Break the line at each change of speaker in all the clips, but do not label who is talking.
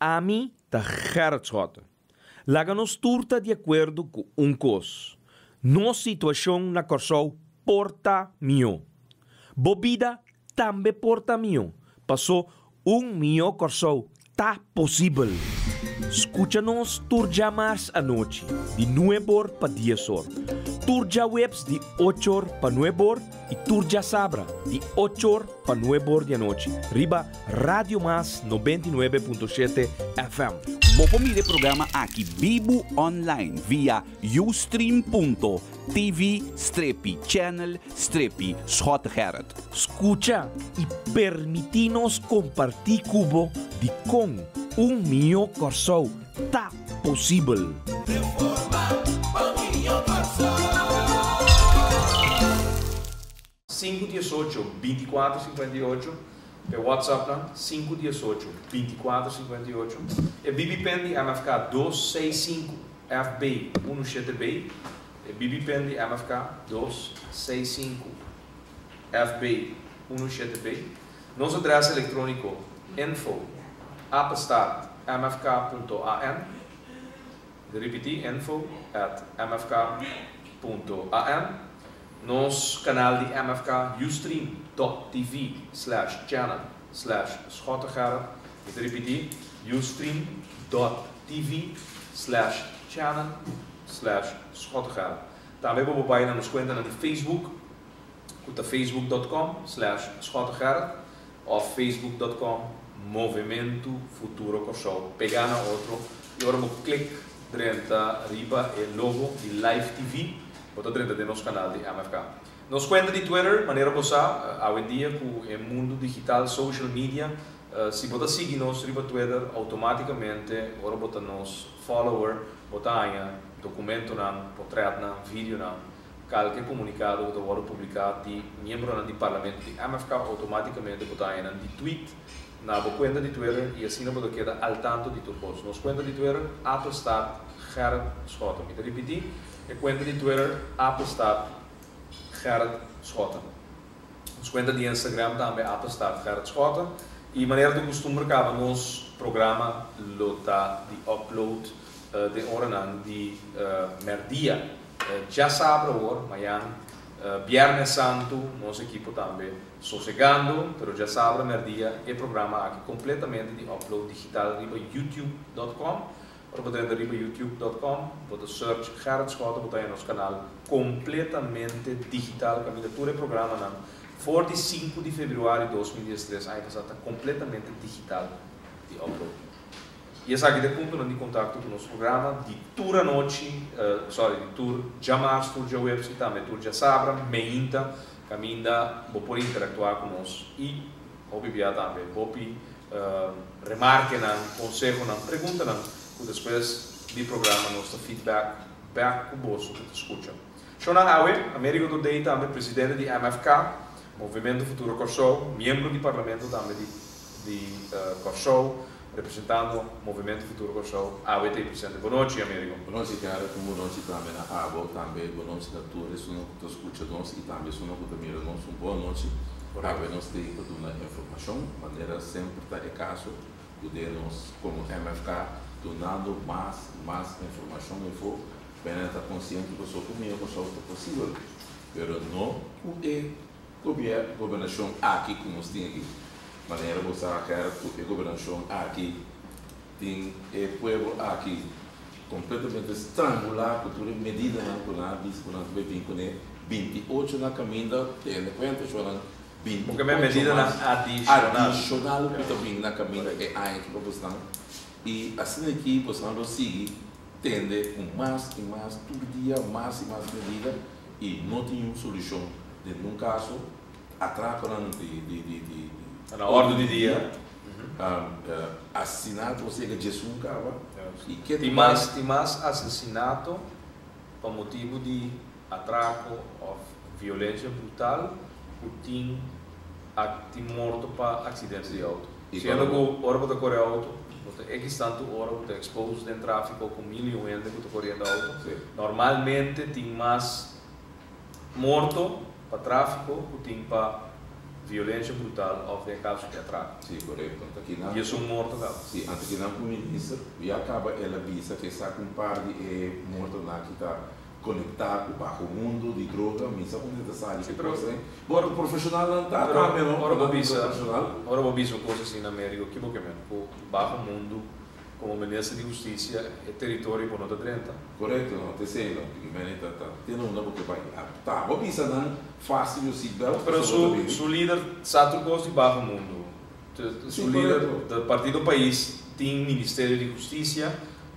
a mim tá Gerrit Schotten. Laga nos turta de acordo com coisa. Nossa situação na Corsou porta mio. Bobida também porta mio. Passou mio Corsou tá possível. Escucha-nos turja mais à noite, de 9 para 10 horas. Turja webs de 8 horas para 9 horas e turja sabra de 8 horas para 9 horas da noite. Riba Radio Mas 99.7 FM.
Bopo mire programa aqui Bibo online via ustream.tv/channel/Schottengerrit.
Escucha e permite-nos compartilhar cubo de com mio Corsou tá possível. 518-2458 é WhatsApp lá, 518-2458 é BBPen MFK 265 FB 17B é BBPen MFK 265 FB 17B. Nosso endereço eletrônico info@mfk.an. Repetir, info@mfk.an. Nosso canal de MFK ustream.tv/channel/Schottengerrit. Repetir, ustream.tv/channel/Schottengerrit. Também vou botar nos conta no Facebook, facebook.com/Schottengerrit ou facebook.com/Movimento Futuro Corsou. Pegar na outro e agora vou clicar dentro riba o logo de Live TV. Bota dentro do nosso canal de MFK. Nos conta de Twitter, maneira você, hoje em dia, com o mundo digital, social media, se você seguir nos riba Twitter, automaticamente, agora bota nos follower, bota aí, documento, portrait, vídeo, qualquer comunicado que agora publicado de membro do parlamento de MFK, automaticamente bota aí de tweet, na conta de Twitter, e assim você queda al tanto de tudo. Nos conta de Twitter, @start Gerrit Schotten. Me repetir. A conta de Twitter, @start Gerrit Schotten. Nos conta de Instagram também, @start Gerrit Schotten. E maneira de costume, acaba nos programa lota de upload de hora de merdia. Já sabe agora, amanhã, Viernes Santo, nossa equipe também sossegando, mas já sabe merdia e programa aqui completamente de upload digital em youtube.com. Para poder entrar para youtube.com, pode search Gerrit Schotten, botar aí nosso canal completamente digital, caminho todo o programa na 45 de fevereiro de 2013, aí está completamente digital de upload. E essa aqui é o ponto de contato com o nosso programa de tour à noite, de tour jamais, tour já web, e também tour já sabra, meinta, caminha, vou poder interactuar conosco e, obviamente também, vou remarque, conselho, pergunta, depois do programa, nosso feedback, back com o bolso que te escuta. Shona Awe, Américo do Day, também presidente de MFK, Movimento Futuro Corsou, membro do parlamento também de Corsou, representando o Movimento Futuro Corsou. Awe, te presente. Boa noite, Américo.
Boa noite, cara. Boa noite também na Abo, também boa noite a todos que nos escutam e também se não mira nós. Boa noite. Awe, nós temos toda a informação, maneira sempre está em caso, podemos, como MFK, donando mais informação e for bem estar consciente que só comigo é possível, mas não é governação aqui como nós temos aqui, maneira você quer que a governação aqui tem o povo aqui completamente estrangular por toda medida que nós vimos com 28 na caminha tem quanto chorando 20
porque é medida adicional
que também na caminha é aí que vamos estar. E assim aqui, você não segue, tende com mais e mais, todo dia, mais e mais medida, e não tem uma solução. De num caso, atrás
na ordem do dia,
assassinato, ou seja, Jesus acaba.
Tem mais assassinato por motivo de atraco ou violência brutal, ou tem morto para acidente de auto. Sendo que o hora para correr auto, é que tanto hora você exposto em tráfego com milhões de que correndo auto.
Sim.
Normalmente tem mais morto para tráfego, tem para violência brutal ou de casos de atraco.
Sim, correto.
E isso é um morto, cara.
Sim, antes que não o ministro, e acaba ela visa que está com um par de mortos lá que está conectado com o mundo de droga, mas onde está saindo que coisa, bora o profissional não está também, não?
Ora, vou dizer uma coisa assim na América, que bom que o baixo mundo, como ministro de Justiça, é território para nós 30.
Correto, não, te sei, não, tem uma boca vai. Tá, vou pensar não fácil o seatbelt.
Mas o líder sabe o gosto de baixo mundo. O líder do partido do país tem Ministério de Justiça,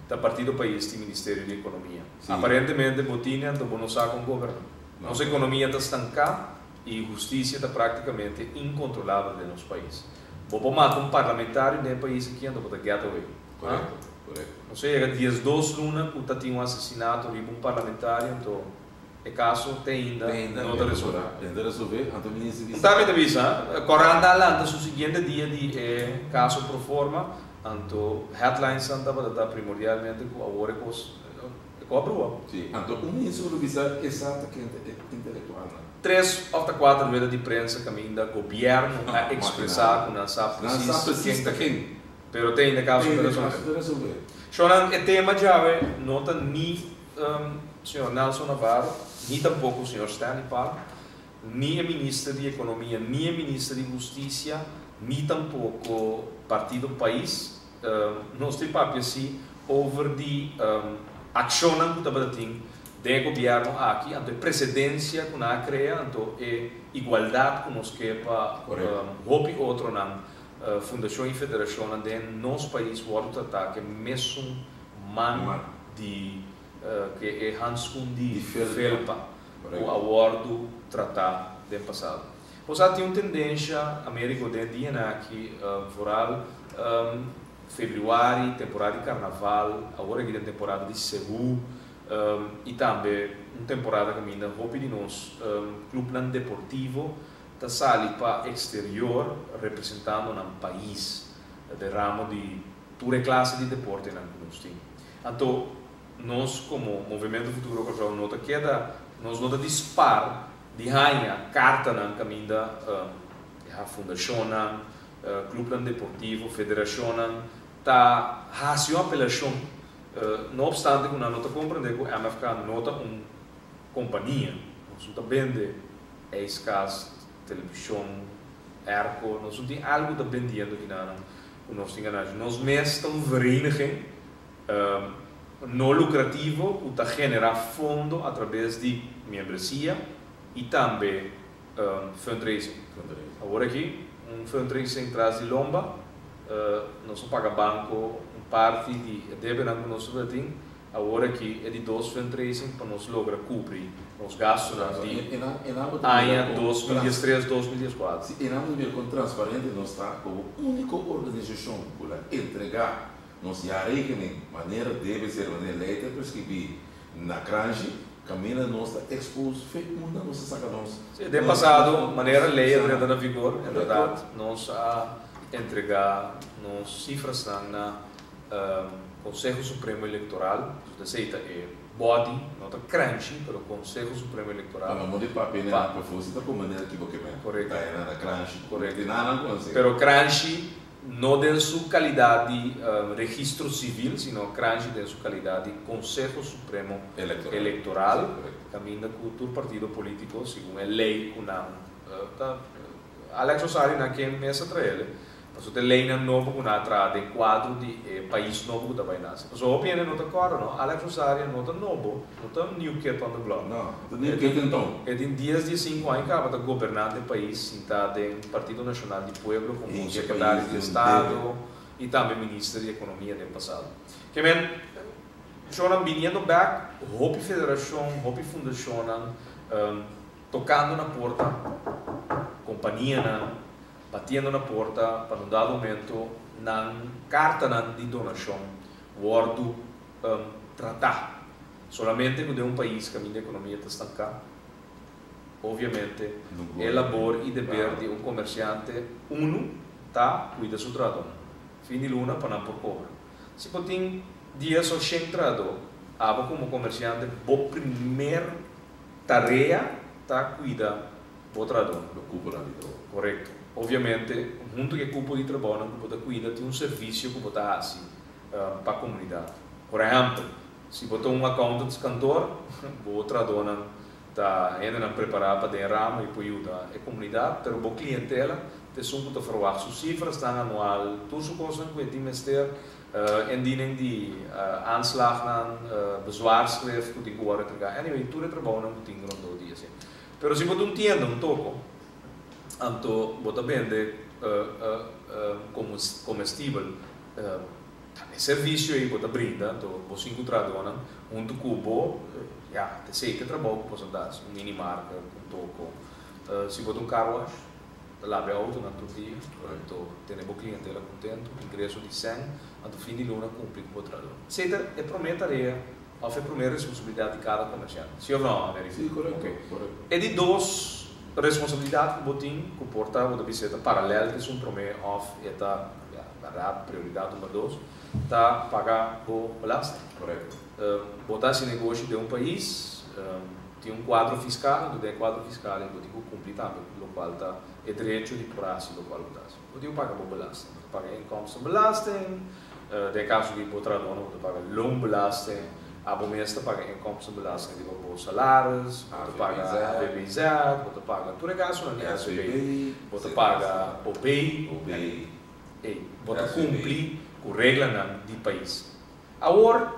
do partido do país tem Ministério de Economia. Sim. Aparentemente, botinha, então não sabe como governar. Nossa economia está estancada e a justiça está praticamente incontrolável no nosso país. Vou matar um parlamentário no país aqui, anda para get away.
Correto, correto.
Não sei, era dias 2 luna, que tinha um assassinato de um parlamentário, então é caso tem ainda não está resolvido.
Ainda resolver, então o ministro disse.
Está bem, avisa. Correndo adelante, o seguinte dia de caso pro forma, então headlines está primordialmente com a hora com a prova.
Sim, então o ministro avisa exatamente intelectual.
3 ou 4 vezes de prensa que ainda o governo a expressar com essa precisa
quem.
Pero tem ainda caso para resolver. Shonan, o tema já não está nem senhor Nelson Navarro, nem tampouco o senhor Stanley Park, nem a ministra de Economia, nem a ministra de Justiça, nem tampouco o Partido do País, nós temos assim, over de ação que está tem do governo aqui, então precedência que nós criamos, então é igualdade que nós queremos para outro não. Fundação e Federação de nosso país vão tratar que mesmo man de que é handschoen de felpa o acordo tratar do passado. Você tem uma tendência América de dia aqui foral fevereiro temporada de carnaval agora aqui tem temporada de Cebu e também uma temporada que ainda roupa de nós clube deportivo está saindo para exterior representando um país de ramo de toda classe de deporte na nós então nós como movimento futuro cultural nota queda nós nota dispar de rainha carta na caminho da a fundação clube deportivo federação tá racion apelação não obstante que nós nota compreender que a MFK nota uma companhia nós nota vende é escasso televisão, erco, nós não temos algo de vendendo aqui nós temos nós mesmos estamos vereniging não lucrativo que genera fundo através de membresia e também fundraising. Agora aqui fundraising traz de lomba, nós paga banco parte de deve que nós temos agora aqui é de 2 fundraising para nós lograr cobrir os gastos de ano 2003, 2004.
E na medida com transparente nós está como única organização para entregar nossa área de maneira deve ser maneira letra prescrever na cranje caminha nossa expôs feito muita nossa saca nós.
De passado maneira lei entrada na vigor é verdade nós a entregar nos cifras na Conselho Supremo Eleitoral, aceita é body, nota crunchy, pero Conselho Supremo Eleitoral.
Mas não de papel nem na propósito com maneira equivocada.
Correto.
Tá era na crunchy.
Correto.
Nada não consegue.
Pero crunchy não tem sua qualidade de registro civil, sino crunchy tem sua qualidade de Conselho Supremo Eleitoral. Caminha com o partido político, segundo a lei que não Alex Osário na que mesa para ele. Mas o lei não novo que não traz em quadro de país novo que vai nascer. Mas a opinião não está clara, não. Alex Rosário não está novo, não está new kid on the block.
Não, new kid então.
É de dias de 5 anos que acaba de governar o país, está em Partido Nacional do Pueblo como secretário de Estado e também ministro de Economia do passado. Que bem, já vindo back, Hopi Federação, Hopi Fundação, tocando na porta, companhia batendo na porta para um dado momento na carta de donação wordo tratar solamente de um país que a minha economia está estancada obviamente é labor e dever de um comerciante tá cuida do trabalho fim de luna para não por cobra se tem dias ou sem trabalho como comerciante a primeira tarefa tá cuida outra dona.
do cupo da vida.
Correto. Ovviamente, junto que cupo de trabalho, cupo da cuida de um serviço que você faz para a comunidade. Por exemplo, se você um accountant cantor, outra dona está ainda preparada para derramar e para ajudar a comunidade, mas a clientela tem som para verwacht suas cifras staan anual, toekomsten que tem minister indiening die aanslag aan bezwaarschrift que tem agora entregar. Anyway, tudo é trabalho não tem grande dia assim. Pero se você entende um toco, então você vende comestível, serviço aí você brinda, então você encontra dona um cubo, ja, te sei que trabalho que você dá, um mini marca, um toco. Se você carro wash, lave a auto todo dia, então tem o clientela contente, ingresso de 100, no fim de luna cumpre com o trabalho. Etc. É promessa tarefa, ou é primeira responsabilidade de cada comerciante. Sim ou não, América?
Sim, correto.
Okay.
Correto.
E de duas responsabilidades que você tem, que porta uma visita paralela, que são promessa of, a prioridade número 2, está pagar o belasting.
Correto.
Botar esse negócio de um país, tem um quadro fiscal, do quadro fiscal, eu digo cumprir também, o qual está é direito de prazo do qual está. Eu digo paga o belasting, paga inkomsten belasting, de caso de outra dona, você paga loonbelasting, a bomesta paga inkomsten belasting, digo por salários, você paga AVBZ, você paga tudo é caso na SBI, você paga OBI, você cumprir com a regra do país. Agora,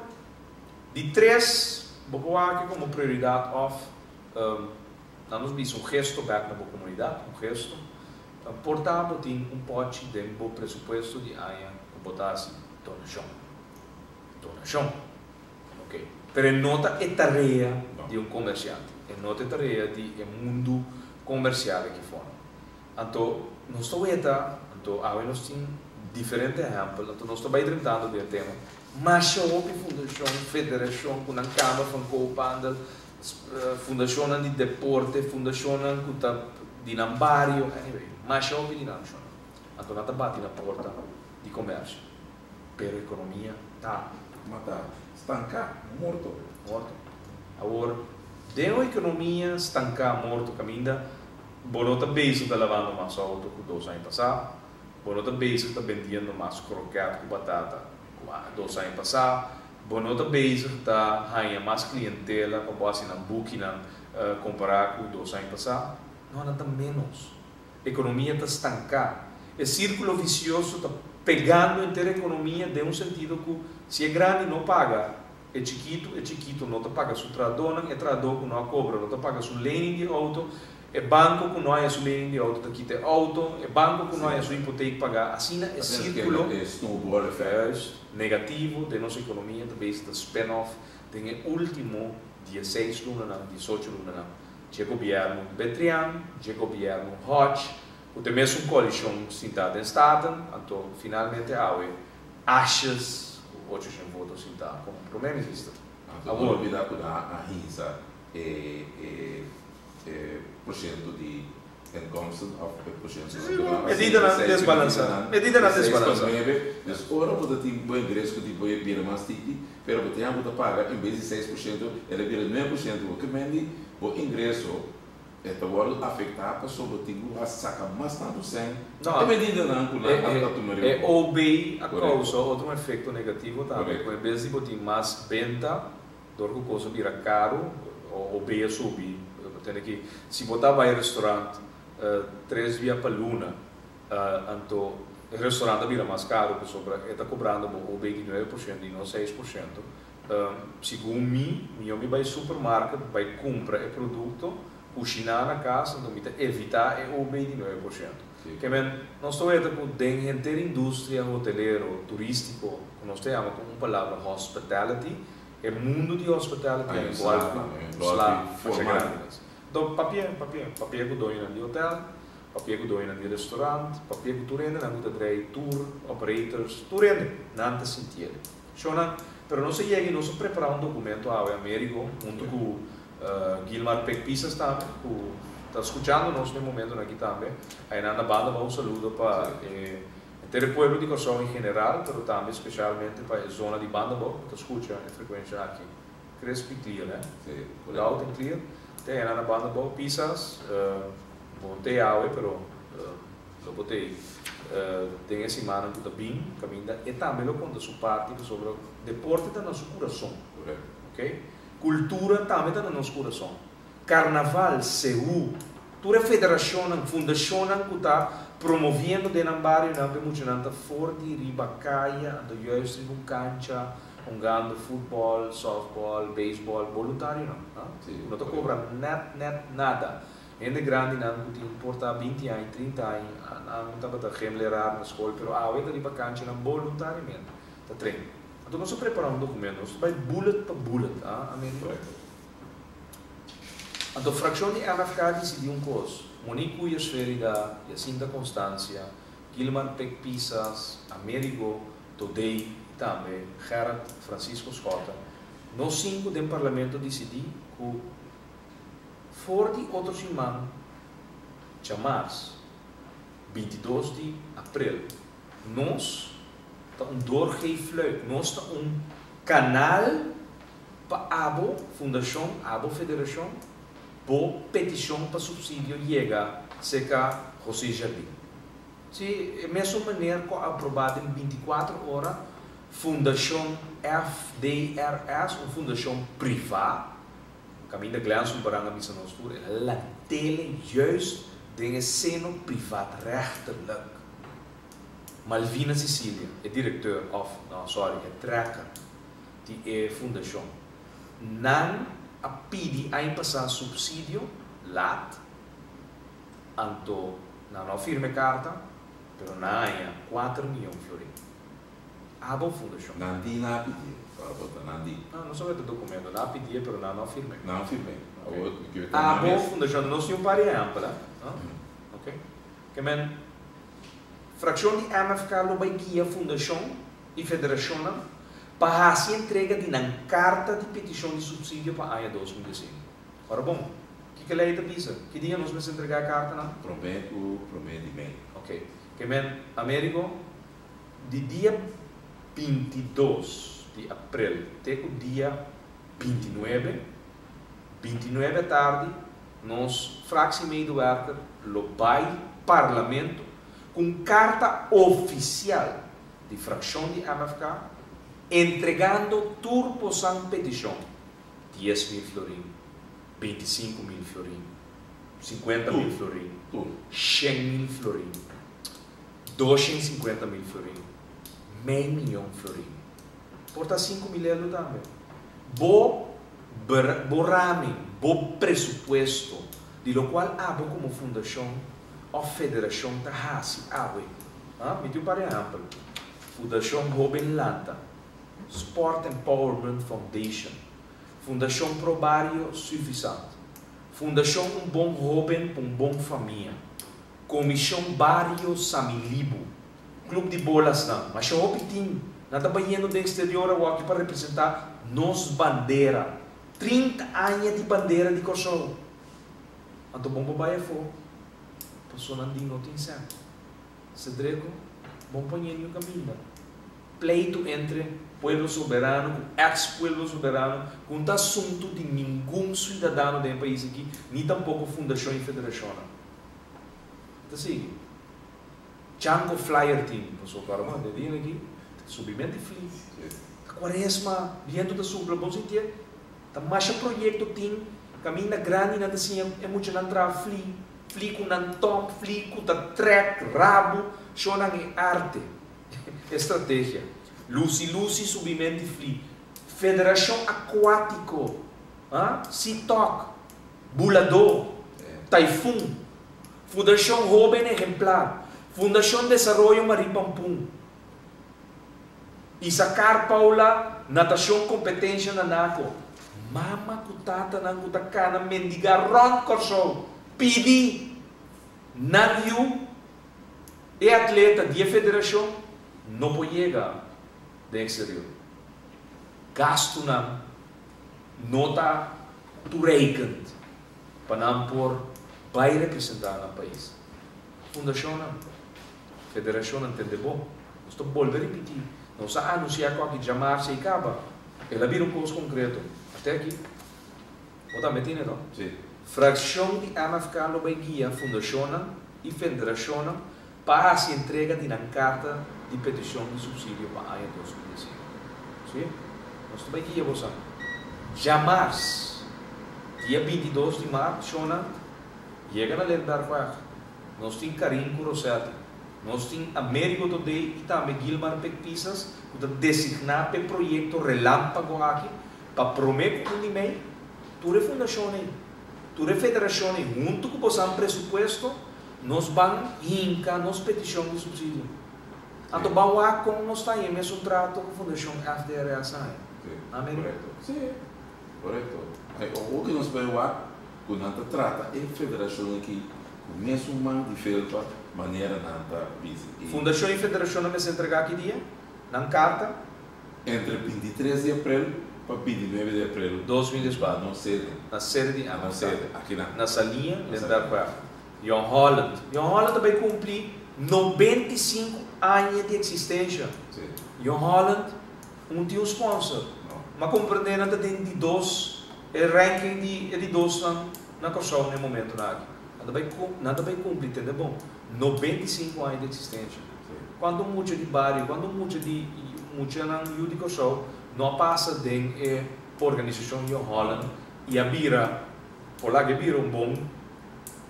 de 3, vou aqui como prioridade of, nós vimos um gesto back na comunidade, um gesto, portanto, tem um pote de um presupuesto de AIA que botar assim, donação, ok? Pero nota é tarefa de um comerciante, é nota é tarefa de mundo comercial aqui fora. Então, nós estamos então, nós temos diferentes exemplos, então nós estamos tratando do tema, mas a fundação, federação, com a Câmara van Koophandel, fundação de deporte, fundação de nambario, anyway, mas eu vi não só. Então nada bate na porta de comércio, pero a economia está
Estancar, morto.
Agora, de uma economia estancar, morto, caminha, bonota base está lavando mais auto que 2 anos passados, bonota base está vendendo mais croquete com batata 2 anos passados, bonota base está ganhando mais clientela para você na booking comparar com 2 anos passados, não nada menos. A economia está estancada. O círculo vicioso está pegando inteira a economia de um sentido que se é grande não paga, é chiquito não te paga sua tradona, é trador que não cobra, não te paga sua lane de auto, é banco que não é sua lane de auto, te quita auto, é banco que não é sua hipoteca pagar, assim é círculo negativo de nossa economia, talvez está spin-off, tem o último 16 lunas, 18 lunas, o governo Betrian, o governo Hodge, o tem mesmo coalição sentada em Staten, então finalmente há achas 800 votos sentados, como problema existe.
Então, não olvidar que a RINSA porcento de inkomsten of porcento de
medida na desbalança.
Dus ora você tem bom ingresso de boa bira mais tiki, pero você tem que pagar em vez de 6%, ele vira 9%, o que mende o ingresso agora afetar a pessoa que tem que sacar mais tanto sem.
Não,
medida não
é OB a causa outro efeito negativo também, com em vez de ter mais venda, dor que coisa vira caro, OB a subir. Que se botar vai ao restaurante 3 dias para luna, então o restaurante vira mais caro, porque sobra está cobrando o 29% e não 6%. Segundo mim, eu vai ao supermercado, vai comprar o produto, cozinhar na casa, então evitar o 29%. Que nós estamos vendo que dentro da indústria hoteleiro, turístico, nós temos uma palavra hospitality, o mundo de hospitality é igual que então, papel que dói no hotel, papel que dói no restaurante, papel que tu rende na muita tour operators, tu rende, não te sentir. Pero não se chega, não se prepara documento ao Américo, junto com Gilmar Pecpisas também, que está escutando nós no momento aqui também. Aí na banda um saludo para o povo de Corsão em geral, mas também especialmente para a zona de banda que escuta a frequência aqui. Crespo e clear, né?
Sim,
loud and clear. Tem na banda boa, Pisas, montei água, pero lo botei. Tem essa semana que bem caminha e também lo conta sua parte sobre deporte da nosso coração, ok? Cultura também da nosso coração. Carnaval, Seú, toda a federação, fundação que está promovendo dentro do bairro, não é muito nada forte, ribacaia, do juiz em cancha, jogando futebol, softball, beisebol, voluntário não, não está cobrando nada. Gente grande não que importa 20 anos, 30 anos, não está para remunerar na escola, mas a outra ali para cancha não voluntariamente, está treino. Então nós preparamos documento, nós vai bullet para bullet, então a fração de MFK decidiu coisa, Monique Cuyas Ferida, Jacinta Constância, Gilman Peck Pisas, Américo, Todei, também Gerard Francisco Scotta, nós 5 do parlamento decidiram que voor die outros irmãos, chamados 22 de abril, nós estamos doorgeefluik, nós estamos canal para a ABO, Fundação, ABO Federação, para petição para subsídio chega seca José Jardim. Se a mesma maneira que aprovado em 24 horas, Fundação FDRS, uma fundação privada, caminho da Glans om baranga misa nos toer, ela dele juist dingen seno privaatrechtelijk. Malvina Sicilia, é diretor é trekker, die é fundação. Nan a pedi a passar subsídio, laat, anto, não firme carta, pero na há 4 milhões de florins. Abo fundação.
Nandi na pedi, para botar Nandi.
Não só é do documento, na pedi, pero não firme.
Não firme.
Abo fundação, não se pare ampla, ok? Que men fração de MFK lo vai guia fundação e federação para se entrega de uma carta de petição de subsídio para a 2015. Ora bom, que lei da visa? Que dia nós vamos entregar a carta não?
Prometo de bem.
Ok. Que men Américo de dia 22 de abril até o dia 29 da tarde, nós, fração e meio do worker, lo vai parlamento com carta oficial de fração de MFK, entregando turpo sem petição. 10 mil florins, 25 mil florins, 50 mil florins, 100 mil florins, 250 mil florins, meio milhão de florins. Porta 5 mil euros também. Borrame, bom presupuesto, de lo qual abo como fundação ou federação da Hasi, awe. Me diu para exemplo, Fundação Robin Lanta, Sport Empowerment Foundation, Fundação Pro Barrio Suficiente, Fundação Bom Robin para Bom Família, Comissão Barrio Samilibo, Clube de Bolas não, mas eu optim, nada banhando do exterior aqui para representar nos bandeira, 30 anos de bandeira de Kosovo. Então bom babai for, passou nandinho tem certo. Cedreco, bom banhando caminho. Pleito entre pueblo soberano, ex-pueblo soberano, com o assunto de nenhum cidadão do país aqui, nem tampouco fundação e federação. Então sim, Chango Flyer Team, passou para uma dedinha aqui, subimento e fim. A quaresma, vindo da sul, bom sentir, tá mais projeto tem, caminho grande, nada assim, é muito não entrar fli com não tom, fli com da track, rabo, chona em arte, estratégia. Lucy, subimento e fli. Federação Aquático, Citok, Bulador, Taifun, Fundação Robin Exemplar, Fundação Desarrollo Maripampum, Isacar Paula, Natação Competência na NACO, Mama Kutata na Kutakana, Mendigar Ron Corso, Pidi, Nanyu, e atleta de federação, não pode chegar de exterior. Gasto não está tureikend, para não por vai representar no país. Fundação não, federação não entende bom, nós estamos volver a repetir. Não se anunciar que chamar se acaba. Ela vira coisa concreto. Até aqui. Ou está metido, não?
Sim.
Fração de MFK no guia Fundação e Federação para a entrega de uma carta de petição de subsídio para a AIA 2015. Sim? Nós também guia você. Jamais, dia 22 de março, chega na Lerdarquar. Nós temos Karim Kurosati. Nós temos Américo Today e também Gilmar Pecpisas, que está designado para o projeto relâmpago aqui, para prometer um e-mail, toda a fundação, toda a federação, junto com o presupuesto, nós vamos incar nossa petição de subsídio. Então, vamos com nós temos mesmo trato com a fundação FDRS.
América? Sim, correto. O que nós vamos lá, quando nós trata a federação aqui, o mesmo man de felpa, maneira nada busy.
Fundação e federação me se entregar aqui dia, na carta?
Entre 23 de abril para 29 de abril
2024.
Na sede.
Na sede de
Amsterdã. Aqui
na salinha, Lerdarquar. John Holland. John Holland também cumpre 95 anos de existência.
Sim.
John Holland, tem um sponsor. Mas compreendendo que tem de dois, o ranking de dois na Kosovo no momento. Nada bem cumprir, entendeu? Bom, 95 anos de existência.
Sim.
Quando muda de bairro, quando muda de Kosovo, não passa de organização de Holland e a Bira, por lá que Bira bom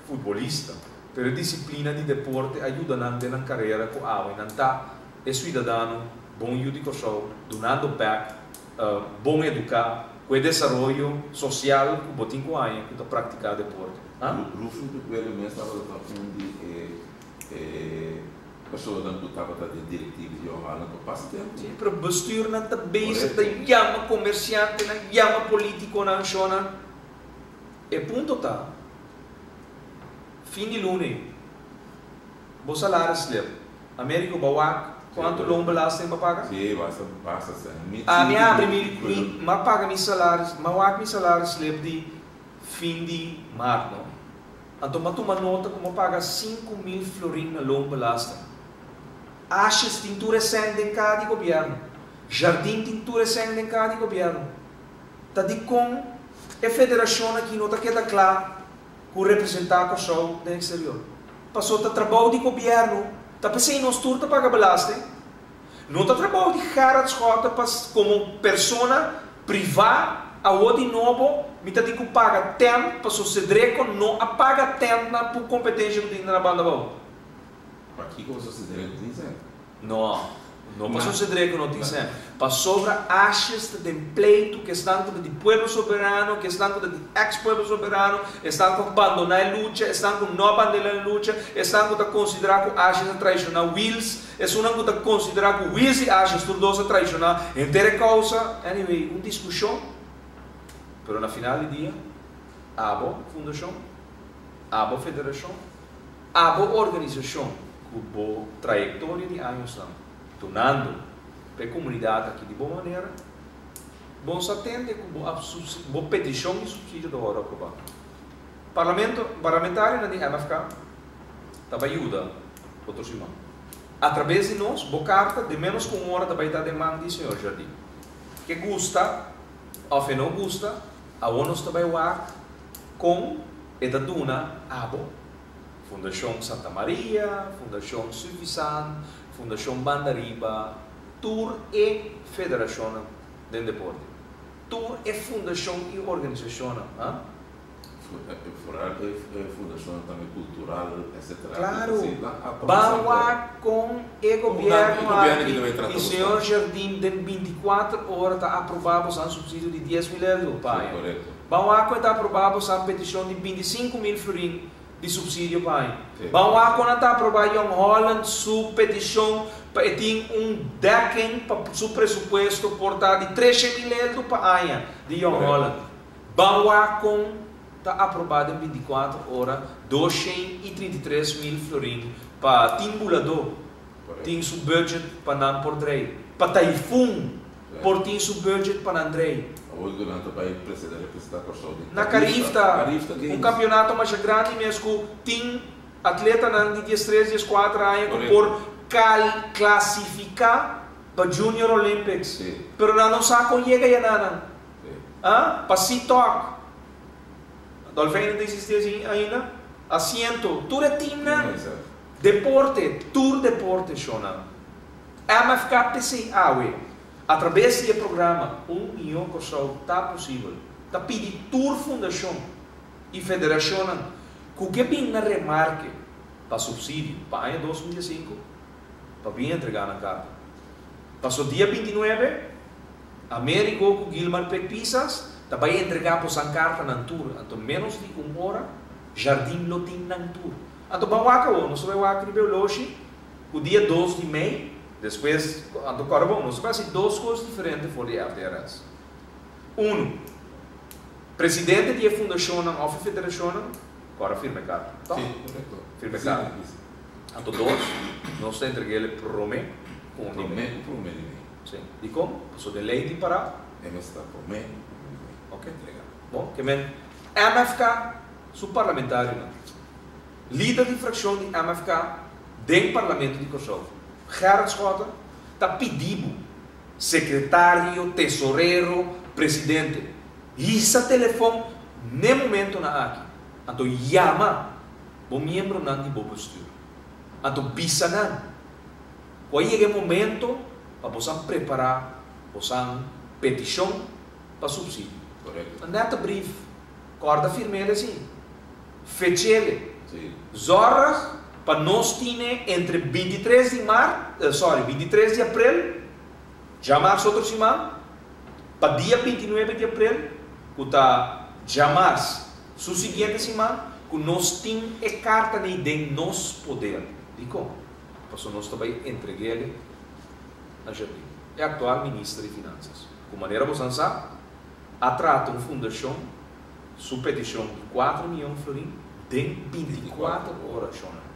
futebolista, pero a disciplina de deporte ajuda na carreira com a água, não está é cidadão, bom de Kosovo, donando back, bom educar, com o desenvolvimento social que botem com a que está praticar deporte.
Rufo do elemento estava falando de pessoa que estava de diretiva de Holland para passar tempo.
Sim, para bestuur na tabeza da llama comerciante, na llama político na zona. E ponto tá. Fim de lunes. O salário slip. América Bawak, quanto longo belasting para pagar?
Sim, basta ser.
Minha abre mas paga meu salário, mas meu salário slip de fim de março. Então, mas toma nota como paga 5.000 florins na longo belasting. Achas tintura sem em cada governo. Jardim tintura sem em cada governo. Tá de com a federação aqui não está queda claro com representar o show no exterior. Passou a trabalho de governo. Tá pensando nós turta paga belasting. Não está trabalho de cara de escota como pessoa privada a outro novo, me tá de que paga tempo para suceder não apaga tempo na por competência que tem na banda boa.
Aqui como se direito dizem?
Não para suceder que não tem sempre. Para sobre achas de pleito que estão com o povo soberano, que estão com o ex-povo soberano, estão com abandonar a luta, estão com não abandonar a luta, estão com considerar que achas tradicional Wills, estão com considerar que Wills e achas todos tradicional. Inteira causa, anyway, uma discussão. Pero na final do dia, abo fundação, abo federação, abo organização, com boa trajetória de anos, donando para a comunidade aqui de boa maneira, bom se atende com boa petição de subsídio da hora aprovada. Parlamentário na MFK também ajuda outros irmãos. Através de nós, boa carta de menos que uma hora também está demanda de senhor Jardim. Que gosta, ou que não gosta, a ONU também vai com a Duna Abo, Fundação Santa Maria, Fundação Suvisan, Fundação Bandariba, Tour e Federação de Deporte. Tour e Fundação e Organização.
Fundação também cultural, etc.
Claro, vamos com o governo e o senhor Jardim de 24 horas está aprovado um subsídio de 10 mil euros. Vamos está aprovado uma petição de 25.000 florins de subsídio. Vamos está aprovado em Holland sua petição para ter decking para seu presupuesto portar de 13 mil euros para a AIA de Holland. Vamos está aprovado em 24 horas 233 mil florins para Timbulador, tem seu budget para não por Drey, para Taifun, por tem seu budget para Andrei. Na Carifta, campeonato mais grande mesmo, tem atleta de 13, 14 anos por classificar para Junior Olympics, mas não sabe como chega a para Citok. Dolphin não existe ainda. Asiento, tudo é time, né?
Exato.
Deporte, tudo deporte, Shona. MFK PCA, através do programa, 1 milhão de pessoas está possível. Está pedindo toda a fundação e federação que bem na remarque para subsídio para o ano 2005 para bem entregar na carta. Passou dia 29, Américo com Guilherme Pecpisas vai entregar para a carta na tour, então menos de 1 hora, Jardim Lotim na tour. Então vamos lá, nós vamos lá que hoje, o dia 2 de maio, depois, nós vamos fazer 2 coisas diferentes fora de FDRS. 1. Presidente da fundação ou federação, agora firme carta.
Sim, correto.
Firme carta. Então 2, nós entregamos para Romé com o
Promete.
Sim. E como? Passou de lei de parar.
Está promete.
Ok, legal. Bom, que men MFK, subparlamentário, né? Líder de fração de MFK, do Parlamento de Kosovo. Gerard Schotten está pedindo secretário, tesoureiro, presidente. Isso telefone no momento na aqui. Então chama o membro não de boa postura. Então bisa não. Quando chega o momento para você preparar você petição para subsídio.
Correto.
Neta brief, corda firme assim. Fechele.
Sim.
Zorra para nós ter entre 23 de março, 23 de abril, já março outra semana, para dia 29 de abril, que está já março, sua seguinte semana, que nós temos a carta de nosso poder. E como? Porque nós também entregamos a Jardim. É a atual ministra de Finanças. De maneira você sabe, atrata uma fundação, sua petição de 4 milhões de florins, de 24 horas, Shona.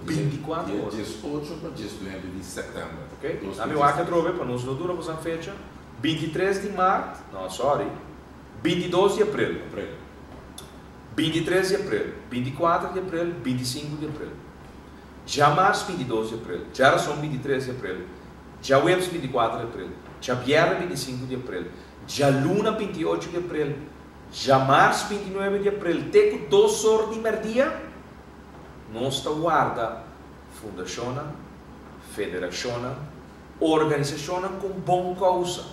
24 horas.
18 para 19 de setembro.
Ok? A minha aqui trove para nós não dura você fecha 23 de março, não, sorry, 22 de abril. 23 de abril, 24 de abril, 25 de abril. Já março 22 de abril, já são 23 de abril, já webs 24 de abril, já viernes 25 de abril, já luna 28 de abril, já março 29 de abril, tem 2 horas de merdia, nós guarda fundação, federação, organização com boa causa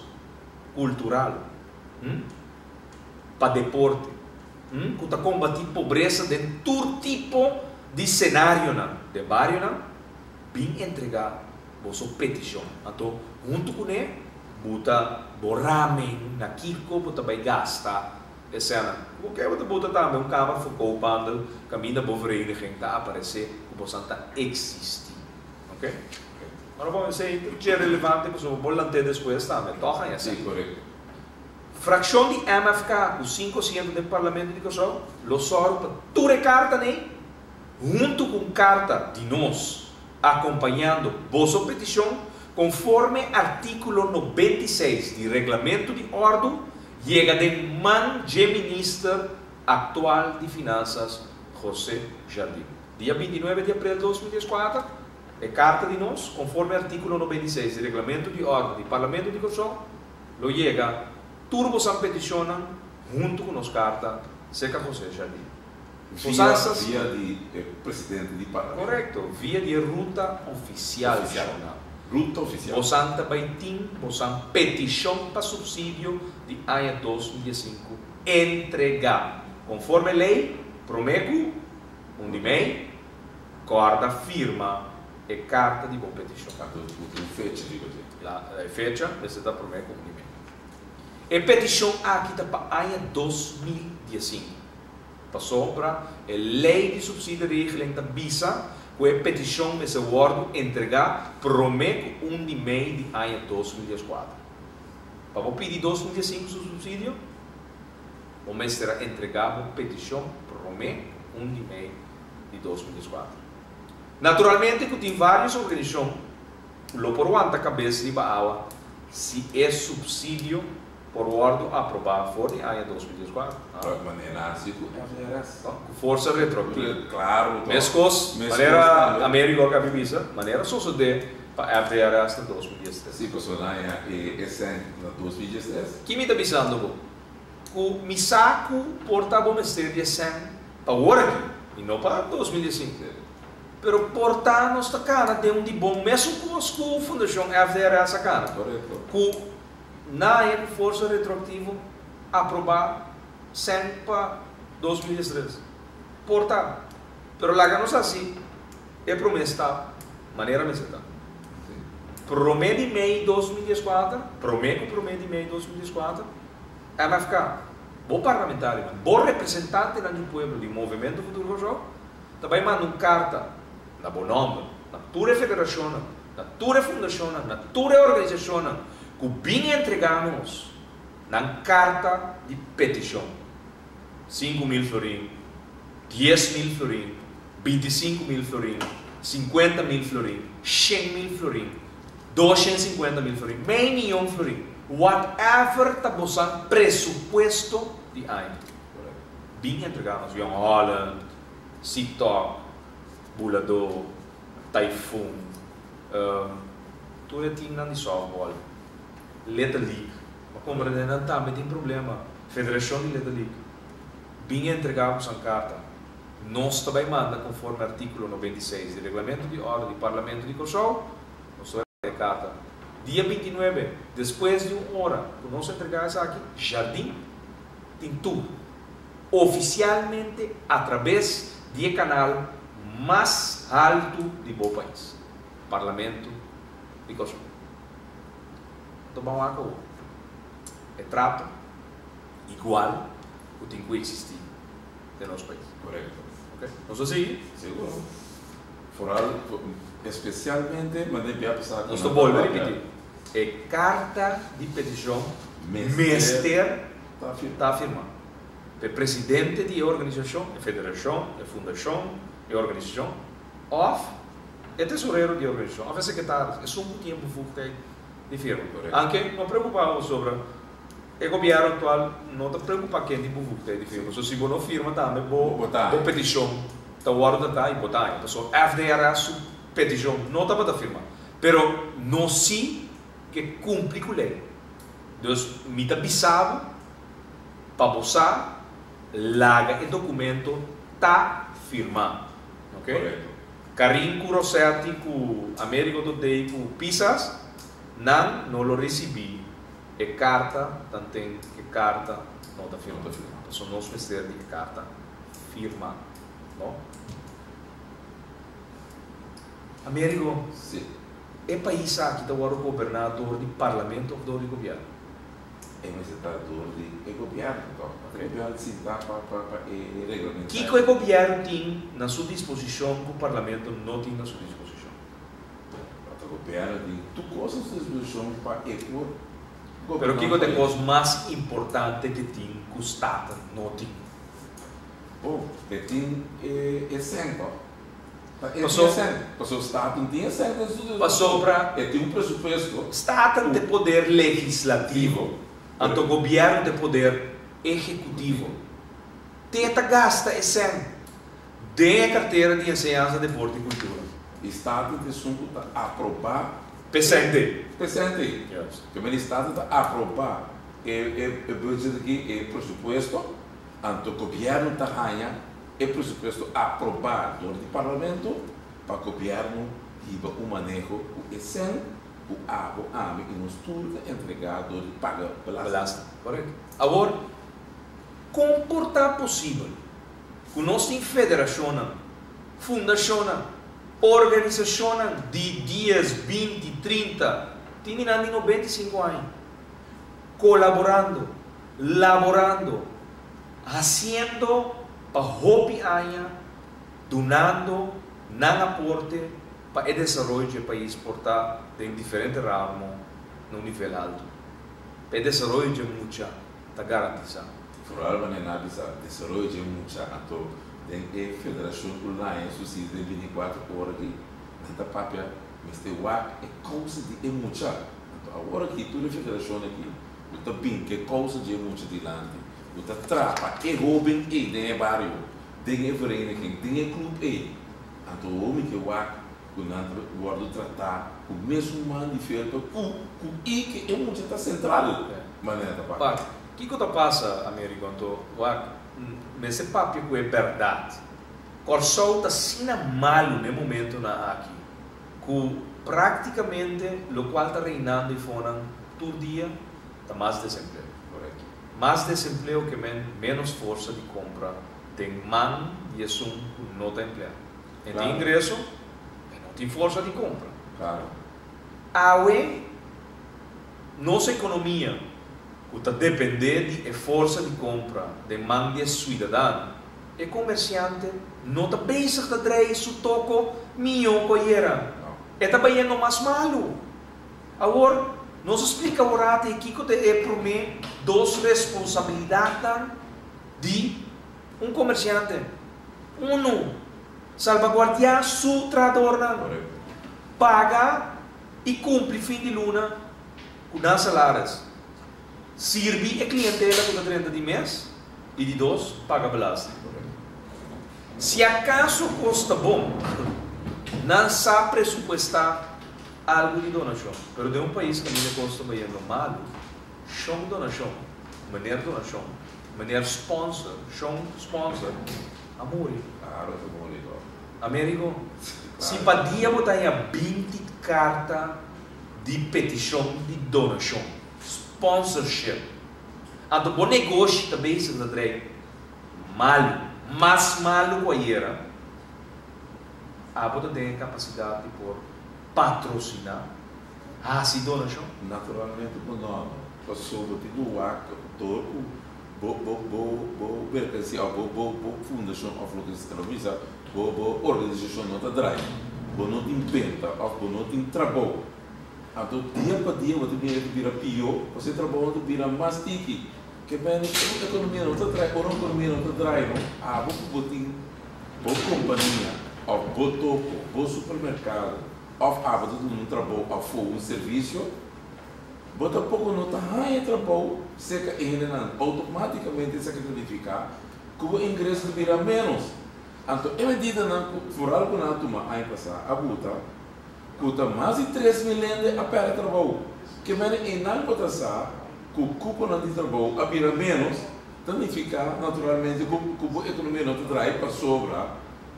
cultural, para deporte, que está combatendo pobreza de todo tipo de cenário, de bairro, bem entregar a sua petição. Então, junto com ele, bota borramen na Kiko, bota vai gastar esse ano. Porque você bota também um carro focou bundle, caminho da boa vereniging está aparecer, que você está existindo. Ok? Mas vamos dizer que é relevante, porque você pode manter depois também. Toca assim.
Sim, correto.
Fração de MFK, os 5% do Parlamento de Kosovo, lo sorro para toda carta, né? Junto com carta de nós, acompanhando vossa petição, conforme artículo 96 do Regulamento de Ordem, chega de mão do ministro atual de Finanças, José Jardim. Dia 29 de abril de 2014, a carta de nós, conforme artículo 96 do Regulamento de Ordem do Parlamento de Kosovo, lo chega, turbo san peticionam, junto com nos carta, seca José Jardim.
Via de presidente de parlamento.
Correto, via de ruta oficial.
Ruta oficial.
Você também tem petição para subsídio de ano 2005 entregar, conforme lei, prometo, um de meio, corda firma e carta de boa petição.
Fecha, digo assim.
Fecha, você está prometo um de meio. E petição aqui está para ano 2015. Passou para a lei de subsídio de regeling da BISA, que a petição esse word entregar prometo um de meio de ano 2014. Para pedir 2015 subsídio, o mês será entregado a petição prometo um de meio de 2014. Naturalmente, que tem várias organizações, lo por quanta cabeça de Baala, se é subsídio por ordem aprovado fora de ano 2014.
De maneira assim,
força retroativa.
Claro.
Mescos, maneira América que a Bibisa, maneira só se de para FDRS de 2013.
Sim, pessoal, esse ano, 2013.
Que me está avisando, que me saco portar o ministério de SEM para agora aqui, e não para 2005. Pero portar nossa cara de um de bom, mesmo com a Fundação FDR essa cara.
Correto.
Que na força retroativa aprovar SEM para 2013. Portar. Pero lá que não assim, é promessa, maneira me está. Promedio meio 2014, promedio meio 2014, MFK, bom parlamentar, bom representante do povo do Movimento Futuro Rojo, também manda uma carta na bom nome, na tua federação, na tua fundação, na tua organização, que bem entregamos na carta de petição. 5.000 florins, 10.000 florins, 25.000 florins, 50.000 florins, 100.000 florins, 250.000 florins, meio milhão florins, whatever está buscando presupuesto de ano. Bem entregamos, Young Holland, TikTok, Bulador, Typhoon, tudo tinha de softball, Little League, mas como não também tem problema, Federação de Little League, bem entregamos a carta. Nós também manda conforme artículo 96 do Regulamento de Ordem do Parlamento de Kosovo, a carta. Dia 29, depois de uma hora, que nós entregamos aqui, Jardim tem tudo. Oficialmente, através do canal mais alto do país, Parlamento de Kosovo. Então, vamos lá com é trato igual que tem que existir no nosso país.
Correto.
Okay. Não sei se
seguro. Foral, especialmente, mas deve passar com
nós estamos a repetir. É carta de petição, Mester está afirmando. O presidente de organização, a federação, a fundação, a organização, ou é tesoureiro de organização, ou é secretário, é só um pouquinho de firma. Anche não preocupamos sobre o governo atual, não está preocupado quem de firma. Se você não firma, também vou petição. Então, o está aí, botar. Então, só FDR, petição, não está para firma. Pero, não se que cumpre com a lei. Então, me está bisado para você, larga o documento, está firmado. Ok?
Correto.
Carinho, Rossetti, com Américo do Dei, com Pisas, não lo recebi. E carta, também que carta não está firmada. Então, nós precisamos de carta firmada. Não? Américo,
sim.
É país aqui está o governador do parlamento ou do governo?
É um estador de governo, então. O governo se dá para regulamentar.
O que o governo tem na sua disposição que o parlamento não tem na sua disposição?
O governo tem tudo coisas à disposição para equar.
Mas o que é a coisa mais importante que tem que o Estado não tem?
Bom, tem exemplo.
Passou
o Estado não tinha exemplo.
Passou para...
Tem um pressuposto.
O Estado tem poder legislativo, o governo tem poder executivo. Tenta gasta exemplo. Dê a carteira de ensinança de deporte e cultura.
O Estado tem assunto para aprovar.
Presente.
Yes. Que o Estado está a aprovar o budget aqui, o pressuposto, então o governo está ganhando o pressuposto aprovado do parlamento para o governo ter o manejo, o ESEN, o ABO, AME, e nos tudo entregado de paga belasta.
Correto. Agora, comportar possível que nós temos federação, fundação, organização de 10, 20, 30, tem 95 anos, colaborando, laborando, haciendo para hopi aña, donando nan aporte para o desenvolvimento do país portar em diferentes ramos no nível alto. Para o desenvolvimento mucha está garantizado.
Provavelmente não é desenvolvimento mucha então tem a federação online sucede 24 horas aqui nesta papel mas tem é causa de mucha então agora que toda a federação aqui está bem que causa de mucha de lá está trapa é roubem e tem é bairro tem é vereniging tem é clube então o homem que o guarda tratar o mesmo man de feira com que é muito está central maneira
que que passa, Américo? Então, mas esse papo é verdade. Corsol está sendo malo no momento na aqui, que praticamente o qual está reinando e fora todo dia está mais desemprego.
Correto.
Mais desemprego que menos força de compra. Tem man e é não tem emprego.
Claro.
Tem ingresso e não tem força de compra.
Claro.
Aue, nossa economia, que está dependendo de força de compra, de man de cidadão, é comerciante, não está bezig de draaien su toko milhão coiera. É também no mais malo. Agora, nos explica agora que é para mim duas responsabilidades de comerciante. Salvaguardar su trabalhador, paga e cumpre fim de luna com as salários. Serve a clientela com 30 de mês e de 2 paga belasting. Se acaso custa bom, não sabe pressupostar algo de donação. Mas de país que ainda custa bem malo, chão donação, maneira donação, maneira sponsor, amor.
Claro, é bom.
Américo, se podia botar aí 20 cartas de petição de donação, sponsorship, a do bom negócio também se dá malo, mais malo que era, a botar tem capacidade de por patrocinar, se donação.
Naturalmente, quando passou do ato, vou pertencer à fundação of Televisão, vou organização não está drive, vou não inventa, vou não tem trabalho. Então, dia para dia, você vira pior, você trabalha, você vira mais tiki. Que bem, a economia não está drive, a economia não está drive, vou ter companhia, vou topo, vou supermercado, vou ter trabalho, serviço, vou ter pouco não está trabalho, seca automaticamente se significa que o ingresso vira menos. Então, em medida que for algo na toma aí passar a buta, custa mais de 3 milhões a pera trabalho. Que em não pode ser que o cupo não de trabalho a vira menos, significa naturalmente que a economia não te traz para sobra.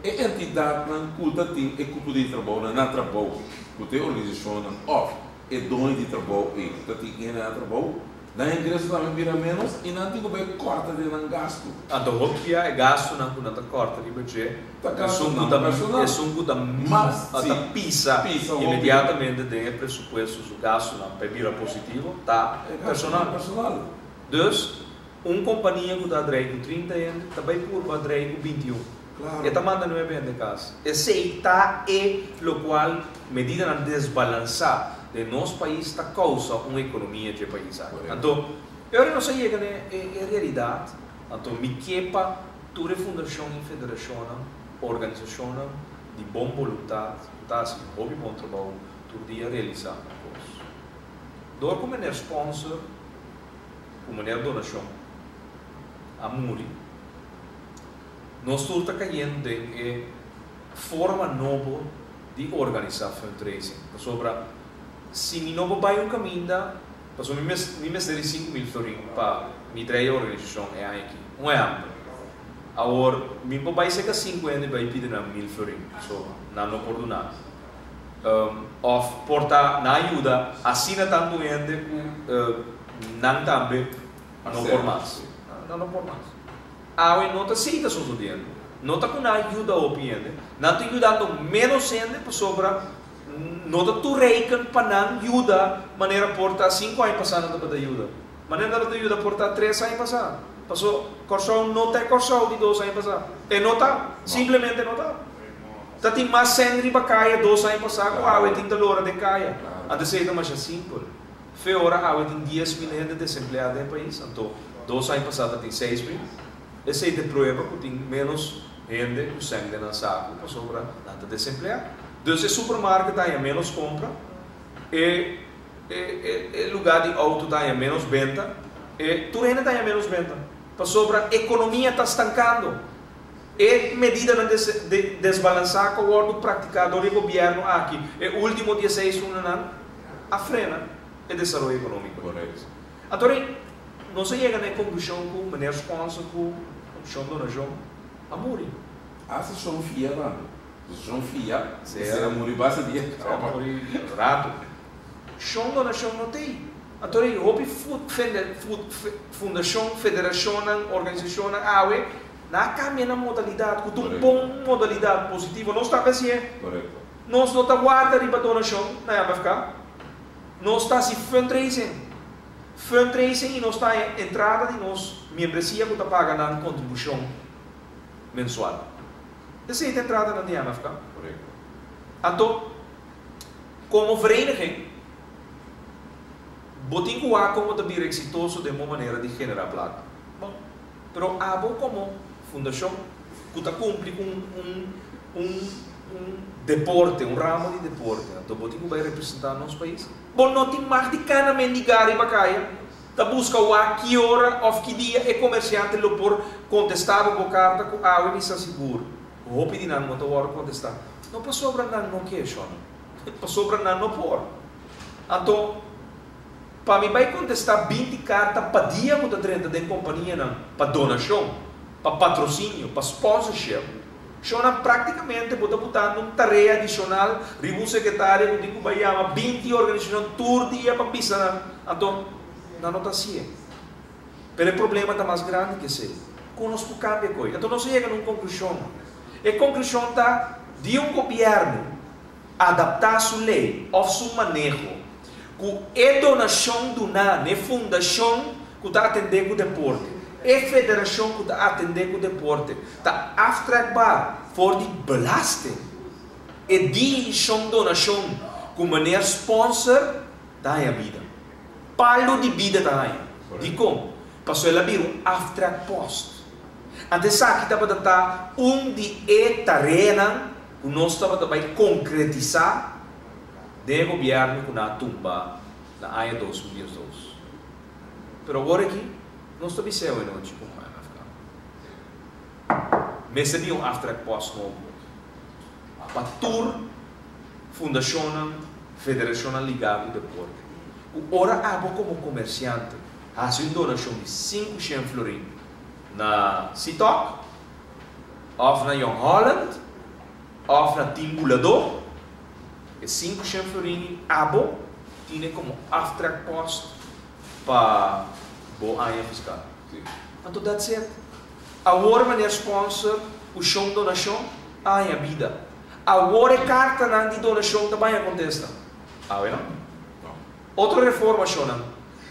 E a entidade não custa tem e cupo de trabalho não trabalho, que tem organização off e dono de trabalho e que tem na trabalho. Não ingresso também vira menos e não tem que corta de não gasto.
Então, o que é gasto não corta de budget, é sunco da pisa imediatamente tem pressuposto o gasto não para virar positivo, tá personal. Então, companhia que está com 30 anos, também por com 21.
Claro.
E está mandando não é bem de casa. Essa é o qual medida não desbalançar de nosso país está causa uma economia de país. Então, eu não sei que é realidade. Então, me quepa toda fundação e federação, organização de boa vontade, tá assim, hobby bom trabalho, todo dia realizar coisas. Dor como é sponsor, como é donação, amor. Nós estamos caindo em forma nova de organizar fundraising. Sobre se me não vai caminho, passou me mestre 5 mil florins para me trazer a organização é aqui, um é amplo. Agora, me vai ser que 50 vai pedir 1.000 florins, não por nada. Of portar na ajuda, assina tanto gente não também não por mais, não por mais. Não está aceita só dinheiro, não está com ajuda ao cliente, não está ajudando menos gente para sobra. Não tu reikan para não ajuda maneira porta 5 anos passando para ajuda maneira de ajuda porta 3 anos passando passou corção não tem corção de 2 anos passando e não está simplesmente não está tá tem mais sangue para caia 2 anos passando com a tem dolor de caia antes de ser mais simples foi hora a tem 10 milhões de desempregados no país então 2 anos passado tem 6 mil esse é de prova que tem menos gente com sangue na saco para sobra nada desempregado. Então, se o supermercado tem menos compra, e lugar de auto tem menos venda, e tudo tem menos venda. Para sobra, a economia está estancando. E medida de desbalançar com o ordem praticado do governo aqui, e o último 16 anos, a frena o desenvolvimento econômico.
Correto.
Então, não se chega na conclusão com a maneira responsa com o donação, a morrer.
Se são fia, não. Se são fia,
se
é morrer basta dia.
Se é morrer rato. São donação não tem. Então, houve fundação, federação, organização, AUE, na caminha modalidade, com uma boa modalidade positiva, não está assim.
Correto.
Nós não estamos guardando a donação na MFK. Nós estamos assim fundraising. Fundraising e nós está entrada de nós membresia que está pagando na contribuição mensual. Essa é a entrada na MFK.
Correto.
Então, como vereniging, botem que há como também exitoso de uma maneira de generar plata. Bom, pero há como fundação que está cumpre com um deporte, um ramo de deporte. Então, botem que vai representar nosso país. Bom, não tem mais de cana mendigar e bacaia. Tá busca o a que hora ou que dia é comerciante lo por contestar o carta com a água está seguro. O hope de não muito hora contestar. Não passou para não questiona. Passou para não por. Então, para mim vai contestar 20 cartas para dia com a 30 de companhia não, para donação, para patrocínio, para sponsorship. Shona praticamente pode botar numa tarefa adicional, ribu secretário, que digo vai chamar 20 organizações tour dia para pisar. Então, não está assim. Mas o problema está mais grande que isso. Conosco cambia coisa. Então, não se chega numa conclusão. A conclusão está de um governo adaptar sua lei ou seu manejo com a donação do NAN, a fundação que está atendendo o deporte, a federação que está atendendo o deporte, está aftrekbaar voor die belasting. E die zo'n donação com maneira sponsor, dá a vida. Palo de vida dá. De como? Passou ela vir aftrekpost. Até sabe que estava dar de tarefa que nós estava concretizar de governo que na tumba na ano 2012. Pero agora aqui, nós estamos sendo em onde como mas havia aftrekpost novo. Para tour, fundação, federação ligada ao deporte. Ora, abo como comerciante, faz uma donação de 500 florin na Citok, ou na Young Holland, ou na Timbulador, e 500 florin abo, tem como aftrekpost para o ano fiscal. Então, that's it. Agora, maneira sponsor, o show donação, a vida. Agora, carta de donação também acontece. Ah, não? Outra reforma, Shona.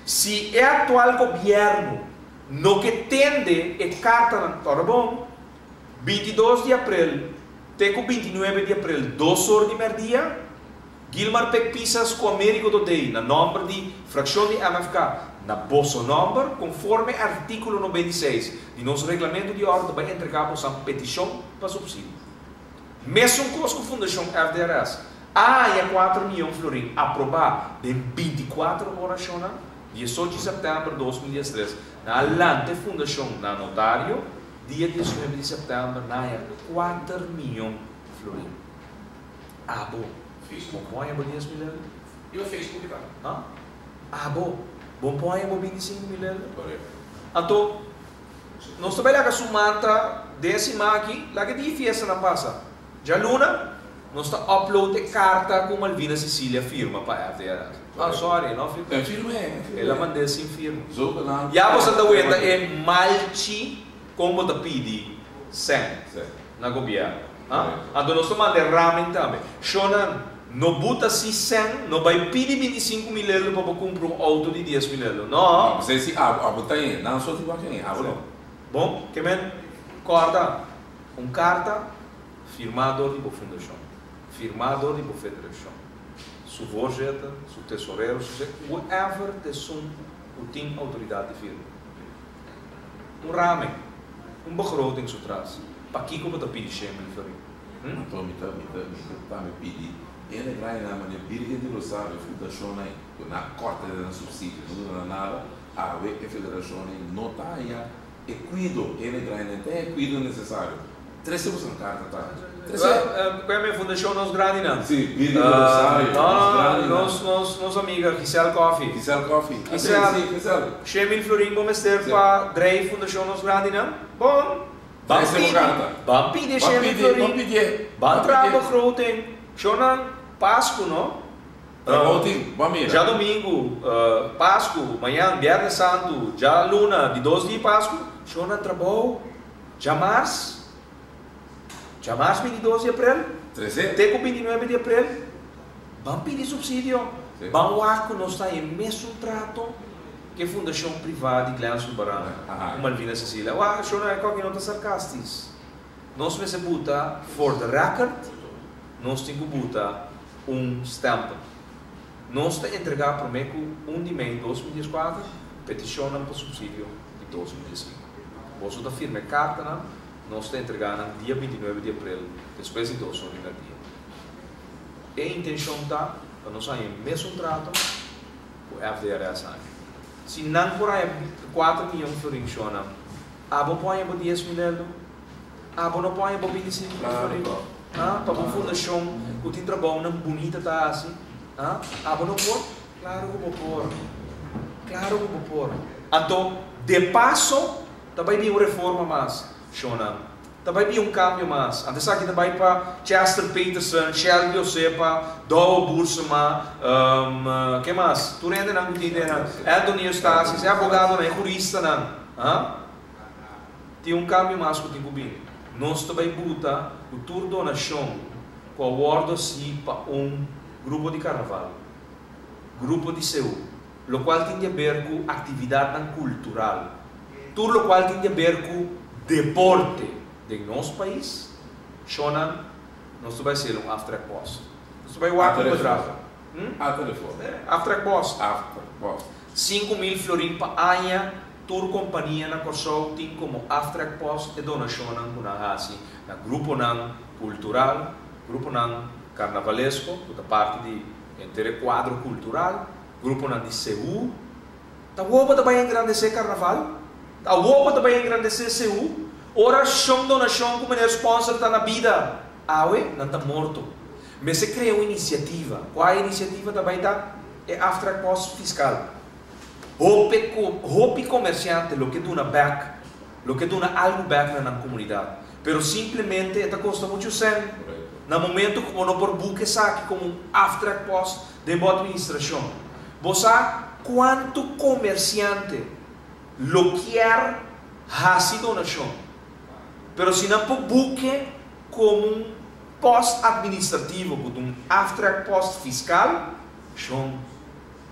Se o atual governo no que tende a carta, tá bom? 22 de abril, até 29 de abril, 2 horas de merdia, Gilmar Pek Pisas com Américo do Day, na número de fração de MFK, na bolsa número, conforme artículo 96 de nosso regulamento de ordem, vai entregar a petição para subsídio. Mesmo com a Fundação FDRS, há 4 milhões de florim aprovar em 24 horas, 18 de setembro de 2013, na Alante Fundação, na notário, dia 19 de setembro, na 4 milhões de florim. Ah, bom.
Facebook.
Bom, põe a 10 mil.
E o Facebook tá?
Ah, bom. Bom, põe a 25 mil.
Correto.
Então, nós trabalhamos com a sumata décima aqui, lá que de fiesta na passa. Já luna, nós está upload a carta com Malvina Cecília firma para a FDR. Ah, sorry, não firma.
É firme,
Ela mandou assim firma.
Zoga
Já você está vendo é malchi como da pedi sem na governo. Então nós estamos mandando ramen também. Shonan no buta si sem, no vai pedir 25 mil euros para comprar um auto de 10 mil euros. Não.
Não sei se botar aí, não só tipo aqui, não.
Bom, que men corta carta firmado de fundação, firmado de federação, su vorzitter, su tesoureiro, whoever de som tem autoridade de firma. Ramen, begroting zo tras. Pakkie komt op de schemel voor u.
Então, me pedir. Ele vai na maneira de usar a fundação na corte da subsídio, não nada, a federação não está aí e cuido, ele vai não tem cuido necessário. 13 você não carta, tá?
Qual é a minha fundação nos grande, não?
Sim, vídeo do aniversário.
Nossa amiga, Giselle Coffee.
Giselle Coffee.
Giselle. 100.000 florim para meter para Drei fundação nos grande, não? Bom. Vamos pedir 100.000 florim. Vamos trabalhar groot in. Shonan, Páscoa, não? Já domingo, Páscoa, amanhã, Viernes Santo, já Luna, de 12 dias de Páscoa, Shonan trabalho, já março. Já março, 22 de abril, até com 29 de abril, vamos pedir subsídio. Vamos lá, nós estamos em mesmo trato que a Fundação Privada de Glenn Subaran, com Malvina Cecília. Shonan, é qualquer nota sarcástica. Nós vamos botar, for the record, nós temos que botar stamp. Nós estamos a entregar para mim de maio de 2014, petição para subsídio de 2015. Você da firma carta, nós estamos a entregar no dia 29 de abril, depois de 2 horas do dia. A intenção está, para nós sair mesmo trato, com o FDRS. Se não por aí 4 milhões de florim, não põe para 10 milhões, não põe para 25 milhões. Para uma fundação que tem trabalho bonita, tá assim. Não pôr? Claro que vou pôr. Claro que vou pôr. Então, de passo, também tem uma reforma mais, Shona. Também tem cambio mais. Antes aqui também para Chester Peterson, Shelby Josepa, Dow Bursema, que mais? Tu ainda não entende, Anthony Eustace, é advogado, é jurista, não? Tem cambio mais que eu tenho que vir. Nós também buta o tour donação com a award para grupo de carnaval, grupo de seu, o qual tem a ver com atividade cultural, tudo o qual tem a ver com deporte de nosso país, Shonan, nós vamos ser after post. Nós vamos lá para o quadrado. After post. 5.000 florim para Anya, toda companhia na Corsol tem como after post e donação na grupo cultural, grupo carnavalesco, da parte de entre quadro cultural, grupo de CU. Tá boa também engrandecer carnaval, tá boa também engrandecer CU. Ora, donação como é sponsor está na vida, não está morto. Mas se cria uma iniciativa. Qual é a iniciativa também está? É after cost fiscal. Hope comerciante, lo que dona back, lo que dona algo back na comunidade. Pero simplesmente, esta custa muito sen. No momento como não por buque saque como after cost de boa administração. Você quanto comerciante lo quer fazer donação, pero se não por buque como post administrativo, como after cost fiscal, são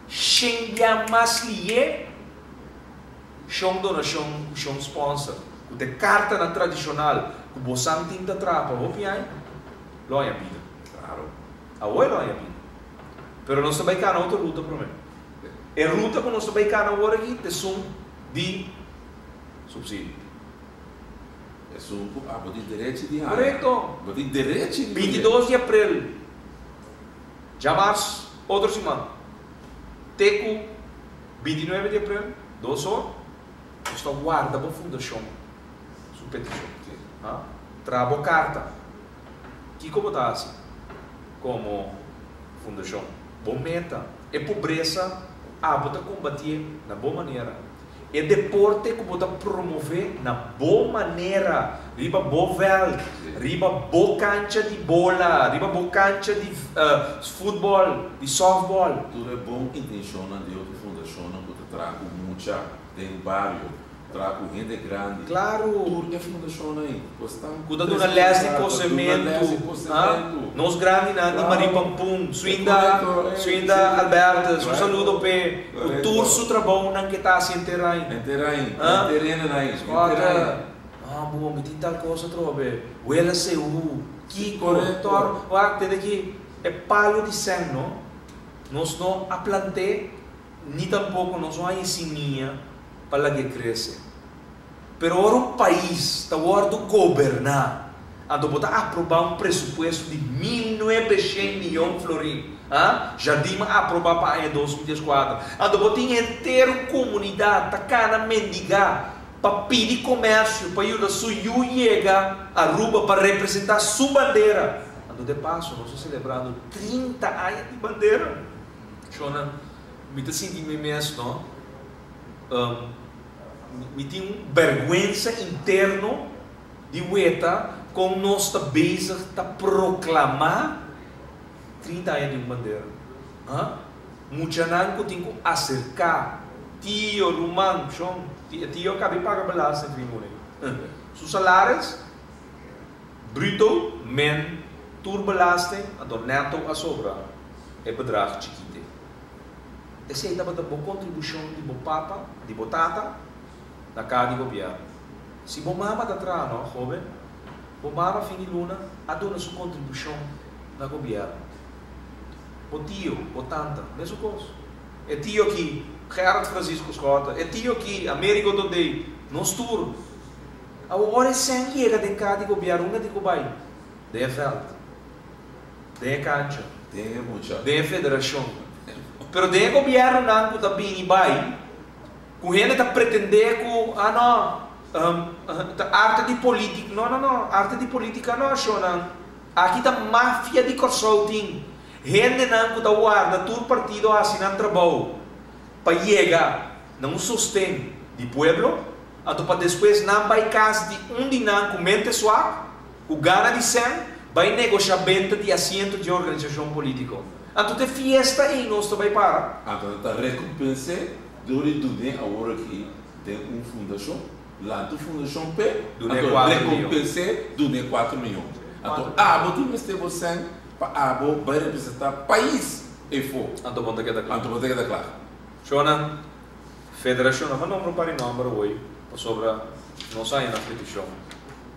chega mais lié, são donação, são sponsor, de carta na tradicional, que você não tem da trapa, lo hay vida.
Claro.
Agora lo hay vida. Pero nós também cá na outra ruta para mim. A ruta que nós também cá na hora aqui é sum de subsídio.
É sum de direito de área.
Correto.
De direito de
22 de abril. Já março, outra semana. Teco, 29 de abril, 2 horas. Estou guarda para a fundação. Sua petição. Trago carta. Que como está assim? Como fundação. Boa meta. É pobreza, bota combater na boa maneira. É deporte que bota promover na boa maneira. Riba boa vel, riba boa cancha de bola, riba boa cancha de futebol, de softball.
Tudo é bom intenção de outra fundação, que trago muita do bairro. Trago gente grande.
Claro.
Tudo é fundação aí.
Cuida de uma leste de cozimento. Nós grandes na Maripampum. Suinda Albertas. Um saludo para o Turso trabalho que está assim inteirain. Bom, me tem tal coisa trobe. Uela seu. Kiko. Tem aqui. É palho de sangue, não? Nós não a plantei, nem tampouco nós não a ensininha para que cresça. Pero ora o país está ordo governar, ando botar aprovar presupuesto de 1.900 milhões de florim, já dima aprovar para em 2014, ando botar inteiro comunidade tá cara mendigar, para pedir comércio, para ajudar su chega a Aruba para representar sua bandeira. Ando de passo, nós estamos celebrando 30 anos de bandeira. Shona, me está sentindo mesmo, não? Me tem vergonha interno de ueta com nós está bezig a proclamar 30 anos de bandeira. Muita gente tem que acercar tio, Roman, tio acaba de pagar belasting em Sus salários bruto, men, turbelasting, a neto a sobra, é bedrag chiquite. Esse aí dá para boa contribuição de boa papa, de boa tata, na casa de governo. Se boa mama está atrás, não, jovem, boa mama fim de luna, a dona sua contribuição na governo. O tio, o tanta, mesmo coisa. É tio aqui, Gerard Francisco Scott, é tio aqui, Américo Dodei, nós tour. Agora é sangue chega de cá de governo, uma de Cubai. De veld, de cancha, de federação. Pero de governo não que está bem vai, com ele está pretender que, arte de política, não, arte de política não, não. Aqui está máfia de consulting. Gente não está guarda, todo partido assinando trabalho para chegar, não sustém de pueblo, para depois não vai casa de de não com mente suave, o gana de 100, vai negociar venda de assento de organização política. Então tem fiesta aí, nós também para.
Então está recompensar, durante o dia agora aqui tem uma fundação, lá do fundação P, então recompensar do 4 milhões. Então, você me esteve você para vai representar país e for.
Então bom daqui da claro.
Então daqui da claro.
Shona, federação não número para número hoje, sobre nós aí na federação.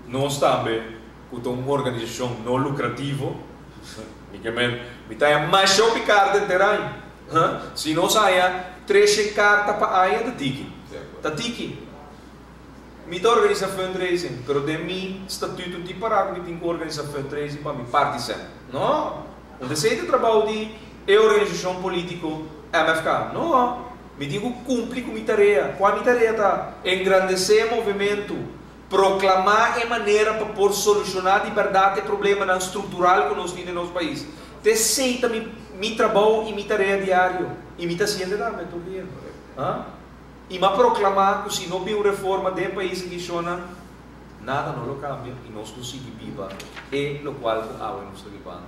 Nós também, com uma organização não lucrativa, me tá mais shopping card de terreno. Se nós aí 3 cartas para aí da tiki, da tiki. Me dá organizar fundraising, pero de mim estatuto de parar me tem que organizar fundraising para me participar. Não, onde se trabalho de organização política MFK, não, me digo cumprir com minha tarefa. Qual a minha tarefa está? Engrandecer o movimento, proclamar a maneira para por solucionar de verdade o problema estrutural que nós temos no nosso país. Te aceita meu trabalho e minha tarefa diária e me está sendo também, estou vendo. E me proclamar que se não houver reforma do país que funciona, nada não cambia e nós conseguimos viver. É o qual a nós está vivendo.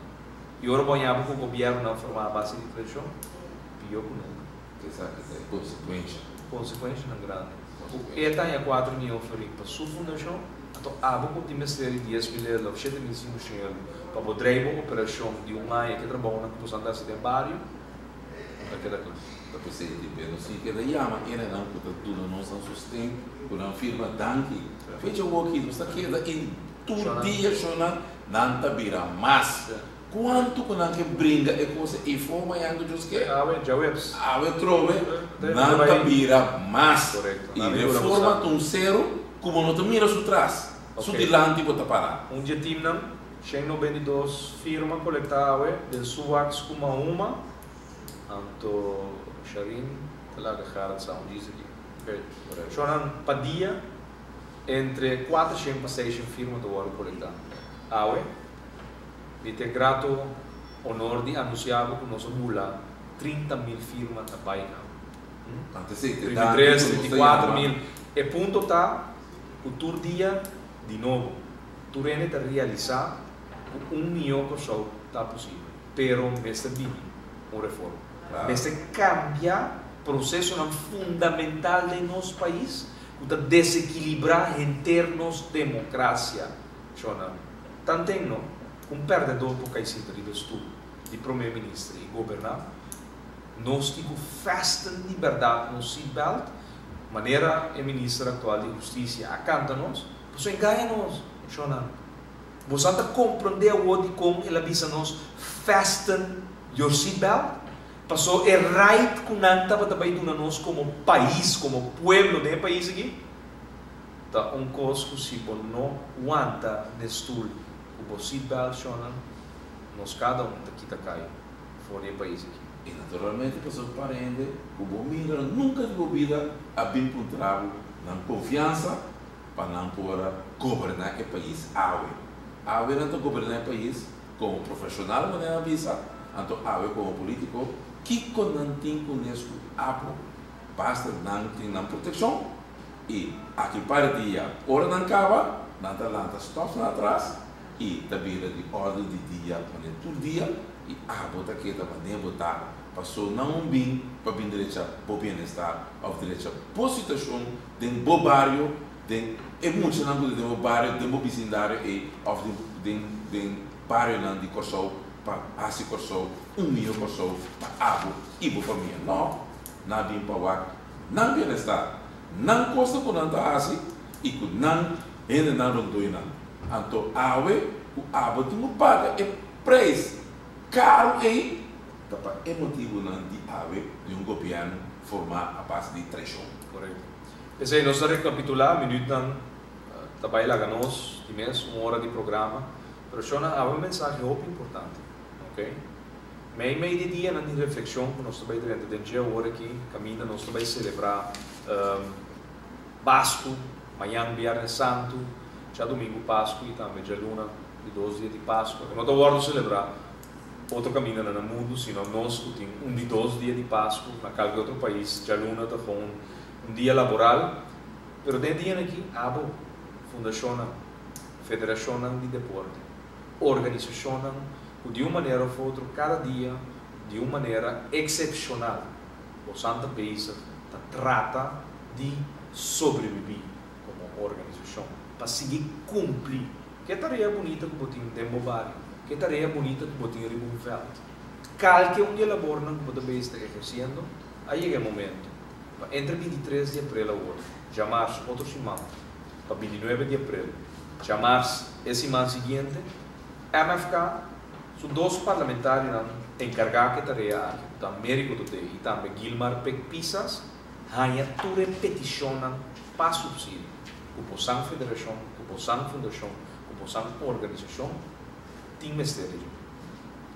E agora ponhamos que o governo não formar a base de pressão, pior que nunca.
Exato, é consequência.
Consequência não grande. E tem 4 milhões para a sua fundação, então vamos investir 10 milhões, 7 milhões para poder uma operação de um ano que trabalha na construção de barrio.
Para você não sei que daí a maneira não porque tudo não se sustém por uma firma tanque fecha o aqui você queda em todo dia chorando não tá vira mais quanto que não que brinca é coisa e forma ainda dos que
já webs
trove não tá vira mais e reforma um zero como não te mira su trás su dilante bota parar
dia time não chega no 22 firma coletável de suax como uma anto Sharin, lá que Gerard Sound diz aqui. Choram para dia entre 400 e 600 firmas do ano coletar. E te grato honor de anunciar que nós mula 30 mil firmas na Bahia. 33, 34 mil. E ponto está o tour dia de novo. Tu rende te realizar 1 milhão de pessoas está possível. Pero este vive uma reforma. Este cambia processo fundamental de nosso país, que desequilibrar em termos de democracia. Tanto não, perdedor por causa de estudo, de primeiro-ministro e governar, nós temos festa de liberdade no seatbelt, maneira a ministra atual de justiça acanta-nos, você engana-nos. Você está compreendendo o de como ela avisa-nos fasten your seatbelt? Passou é right com nanta para também do nós como país, como pueblo de país aqui. Tá coisa que se não aguanta neste o seatbelt chona, nós cada daqui tá cai fora do país aqui.
E naturalmente a pessoa parente, o bom mira nunca de bebida a bem puntravo não confiança para não poder governar o país. Awe não governar o país como profissional, mas não avisa, então awe como político, que não tem conosco abo, basta não ter proteção e aqui para dia, hora não acaba, não está lá, está atrás e da vida de ordem de dia, por dia e abo está aqui, nem botar, passou não bem para bem direita, para bem-estar, ou direita, boa situação, de bom bairro, é muito não de bom bairro, de bom vecindário e de bairro não de Corsol, para assim Corsol, milhão Corsol, para abo e para família, não bem para o não bem-estar, não custa com nada assim e com não ainda não rondoi não, então o abo tem um paga é preço caro aí, é motivo não de ave de governo formar a base de trecho.
Correto. Esse aí nós recapitular minuto não trabalha lá ganos de mês hora de programa, pero só há uma mensagem muito importante, ok? Meio de dia na reflexão que nós trabalhamos durante o dia hora aqui caminha nós trabalhamos celebrar Páscoa, amanhã Viernes Santo, já domingo Páscoa e também já luna de 12 dias de Páscoa. Não estou agora celebrar outro caminho não é mundo, senão nós temos de 12 dias de Páscoa na qualquer outro país, já luna está com dia laboral, pero dentro dia aqui abo fundação, federação de deporte, organização de uma maneira ou outra cada dia de uma maneira excepcional. O Santa País trata de sobreviver como organização para seguir cumprir. Que tarefa bonita que botem tempo vário, que tarefa bonita que botem Ribbonfeld. Qualquer dia labor não que você está exercendo, aí é o momento. Entre 23 de abril a hoje, já março, outra semana, para 29 de abril, já março, a semana seguinte, MFK, são dois parlamentares encarregados que tarefa da América do Sul e também Gilmar Pec-Pisas, hanya tu repeticionam para subsídio. O Poção Federação, o Poção Fundação, o Poção Organização, tem mistério.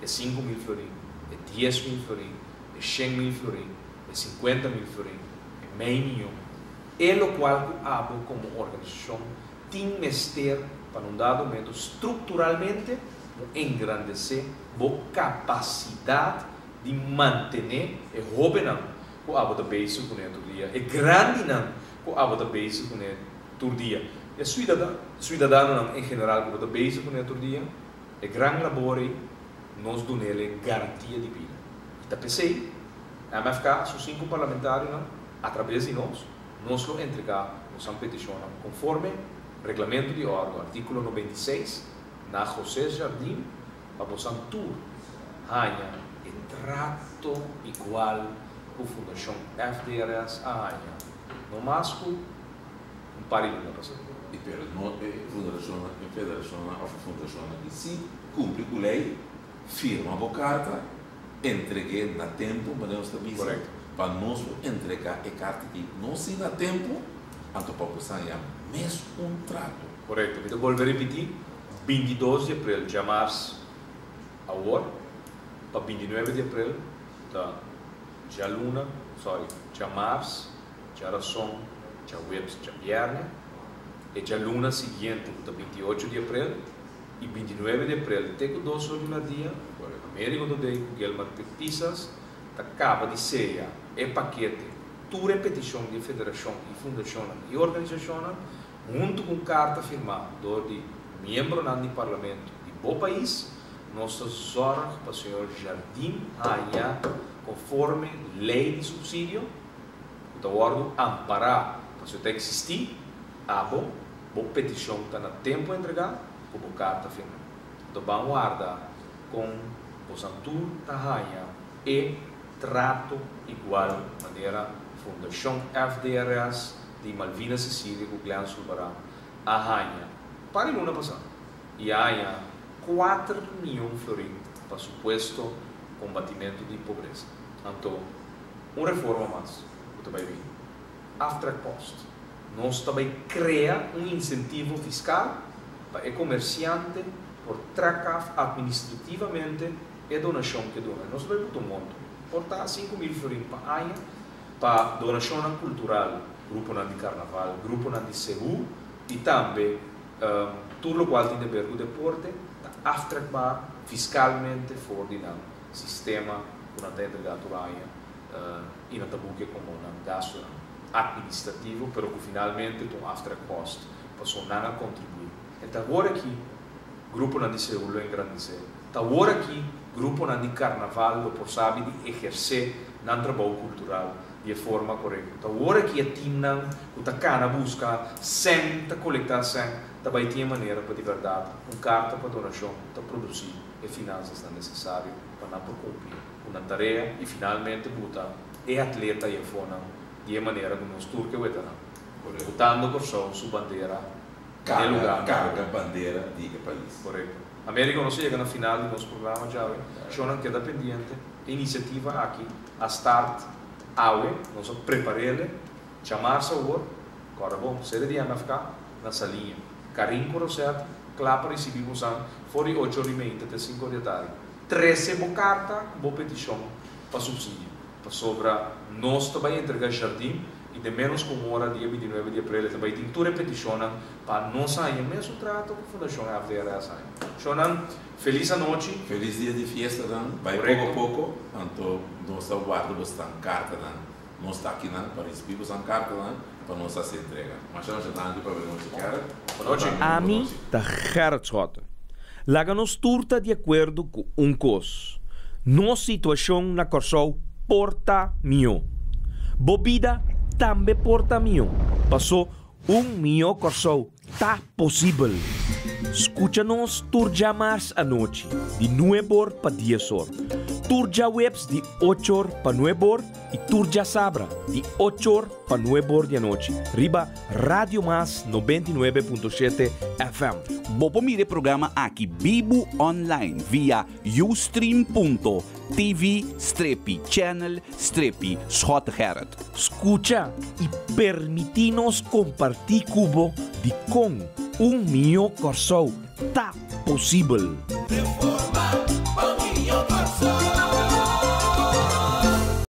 É 5.000 florins, é 10.000 florins, é 100.000 florins, é 50.000 florins, é meio milhão. É o qual o ABO como organização tem mistério para um dado momento estruturalmente engrandecer a capacidade de manter o governo o abo da base com ele todo dia é grande não o abo da base com ele todo dia é cidadão em geral o da base com ele todo dia é grande labor nós damos ele garantia de vida e pensei a MFK são 5 parlamentares através de nós lo entregar nós peticionamos conforme regulamento de ordem artigo 96 na José Jardim para possam tur hanya e trato igual com a Fundação FDRS a hanya no masco parilho na passada
e pero não federação ou fundação que se cumpre com a lei firma a carta entregue na tempo para nós também para nós entregar a carta que não se dá tempo então para possam mesmo trato
correto então vou repetir 22 de abril, já março, a hora, para 29 de abril, já luna, já março, já razão, já webs, já viernes, e já luna seguinte, 28 de abril, e 29 de abril, até que 2 horas do dia, América do Sul, Gilmar Pec-Pisas, acaba de ser o paquete, tu repetição de federação e fundação e organização, junto com carta firmada de membro do parlamento de bom país, nossa zorra para o senhor Jardim hanya conforme lei de subsídio, o ordem amparar para se existir, a boa petição está no tempo a entregar, como carta firmada. Então vamos guardar com o Santur hanya e trato igual maneira Fundação FDRS de Malvinas Sicília com Glean Sulbará a hanya para a passada. E há 4 milhões de florins para suposto combatimento de pobreza. Então, uma reforma mais, que vai vir. After cost, nós também cria incentivo fiscal para o comerciante por tracar administrativamente a donação que dona. Nós vamos botar um monte, portar 5.000 florins para a para donação cultural, grupo de carnaval, grupo de CEU e também tudo o qual tem a ver com o deporte, aftrekbaar, fiscalmente voor die sistema que não tem entregado e não tabuque como um gasto administrativo, pero que finalmente tem after cost, passou a contribuir. Então agora aqui, grupo de CEU lo engrandecer, agora aqui, grupo de carnaval, por sabe de exercer no trabalho cultural de forma correta. Agora que a team que está cá busca sem coletar sem, também tem maneira para de verdade, carta para donação, para produzir e finanças não necessário para não cumprir uma tarefa e finalmente botar e atleta e fona de maneira como os turcos e botando por sua bandeira de lugar.
Carga bandeira de país.
Correto. A América não chega na final do nosso programa já, já não queda pendente. Iniciativa aqui, a start, nós preparamos, chamar-se o outro, agora bom, série de MFK, na salinha, carinho correto, claro, recebemos fora de 8h30 até 5 da tarde. 13 carta, boa petição para subsídio, para sobra, nós também entregar jardim, e de menos como hora, dia 29 de abril, também tem toda a petição para não sair, mesmo trato com a Fundação FDR sair. Então, feliz a noite.
Feliz dia de fiesta, vai pouco, então nós guardamos bastante carta, nós está aqui para receber bastante carta, para nós fazer entrega. Mas nós estamos aqui para ver noite, cara.
Boa noite.
A mim, da Gerardshotta. Laga-nos turta de acordo com coisa. Nossa situação na Corsol porta mio. Bobida também porta mio. Passou mio Corsol. Tá possível. Escucha-nos turja mars a noite, de 9h para 10h. Turja webs de 8h para 9h e turja sabra de 8h para 9h da noite. Riba Radio Mas 99.7 FM.
Bopo mire programa aqui Bibo Online via ustream.tv/channel/Schotgerrit.
Escucha e permitinos compartir cubo de com mio Corsol. Tá possível.
Reforma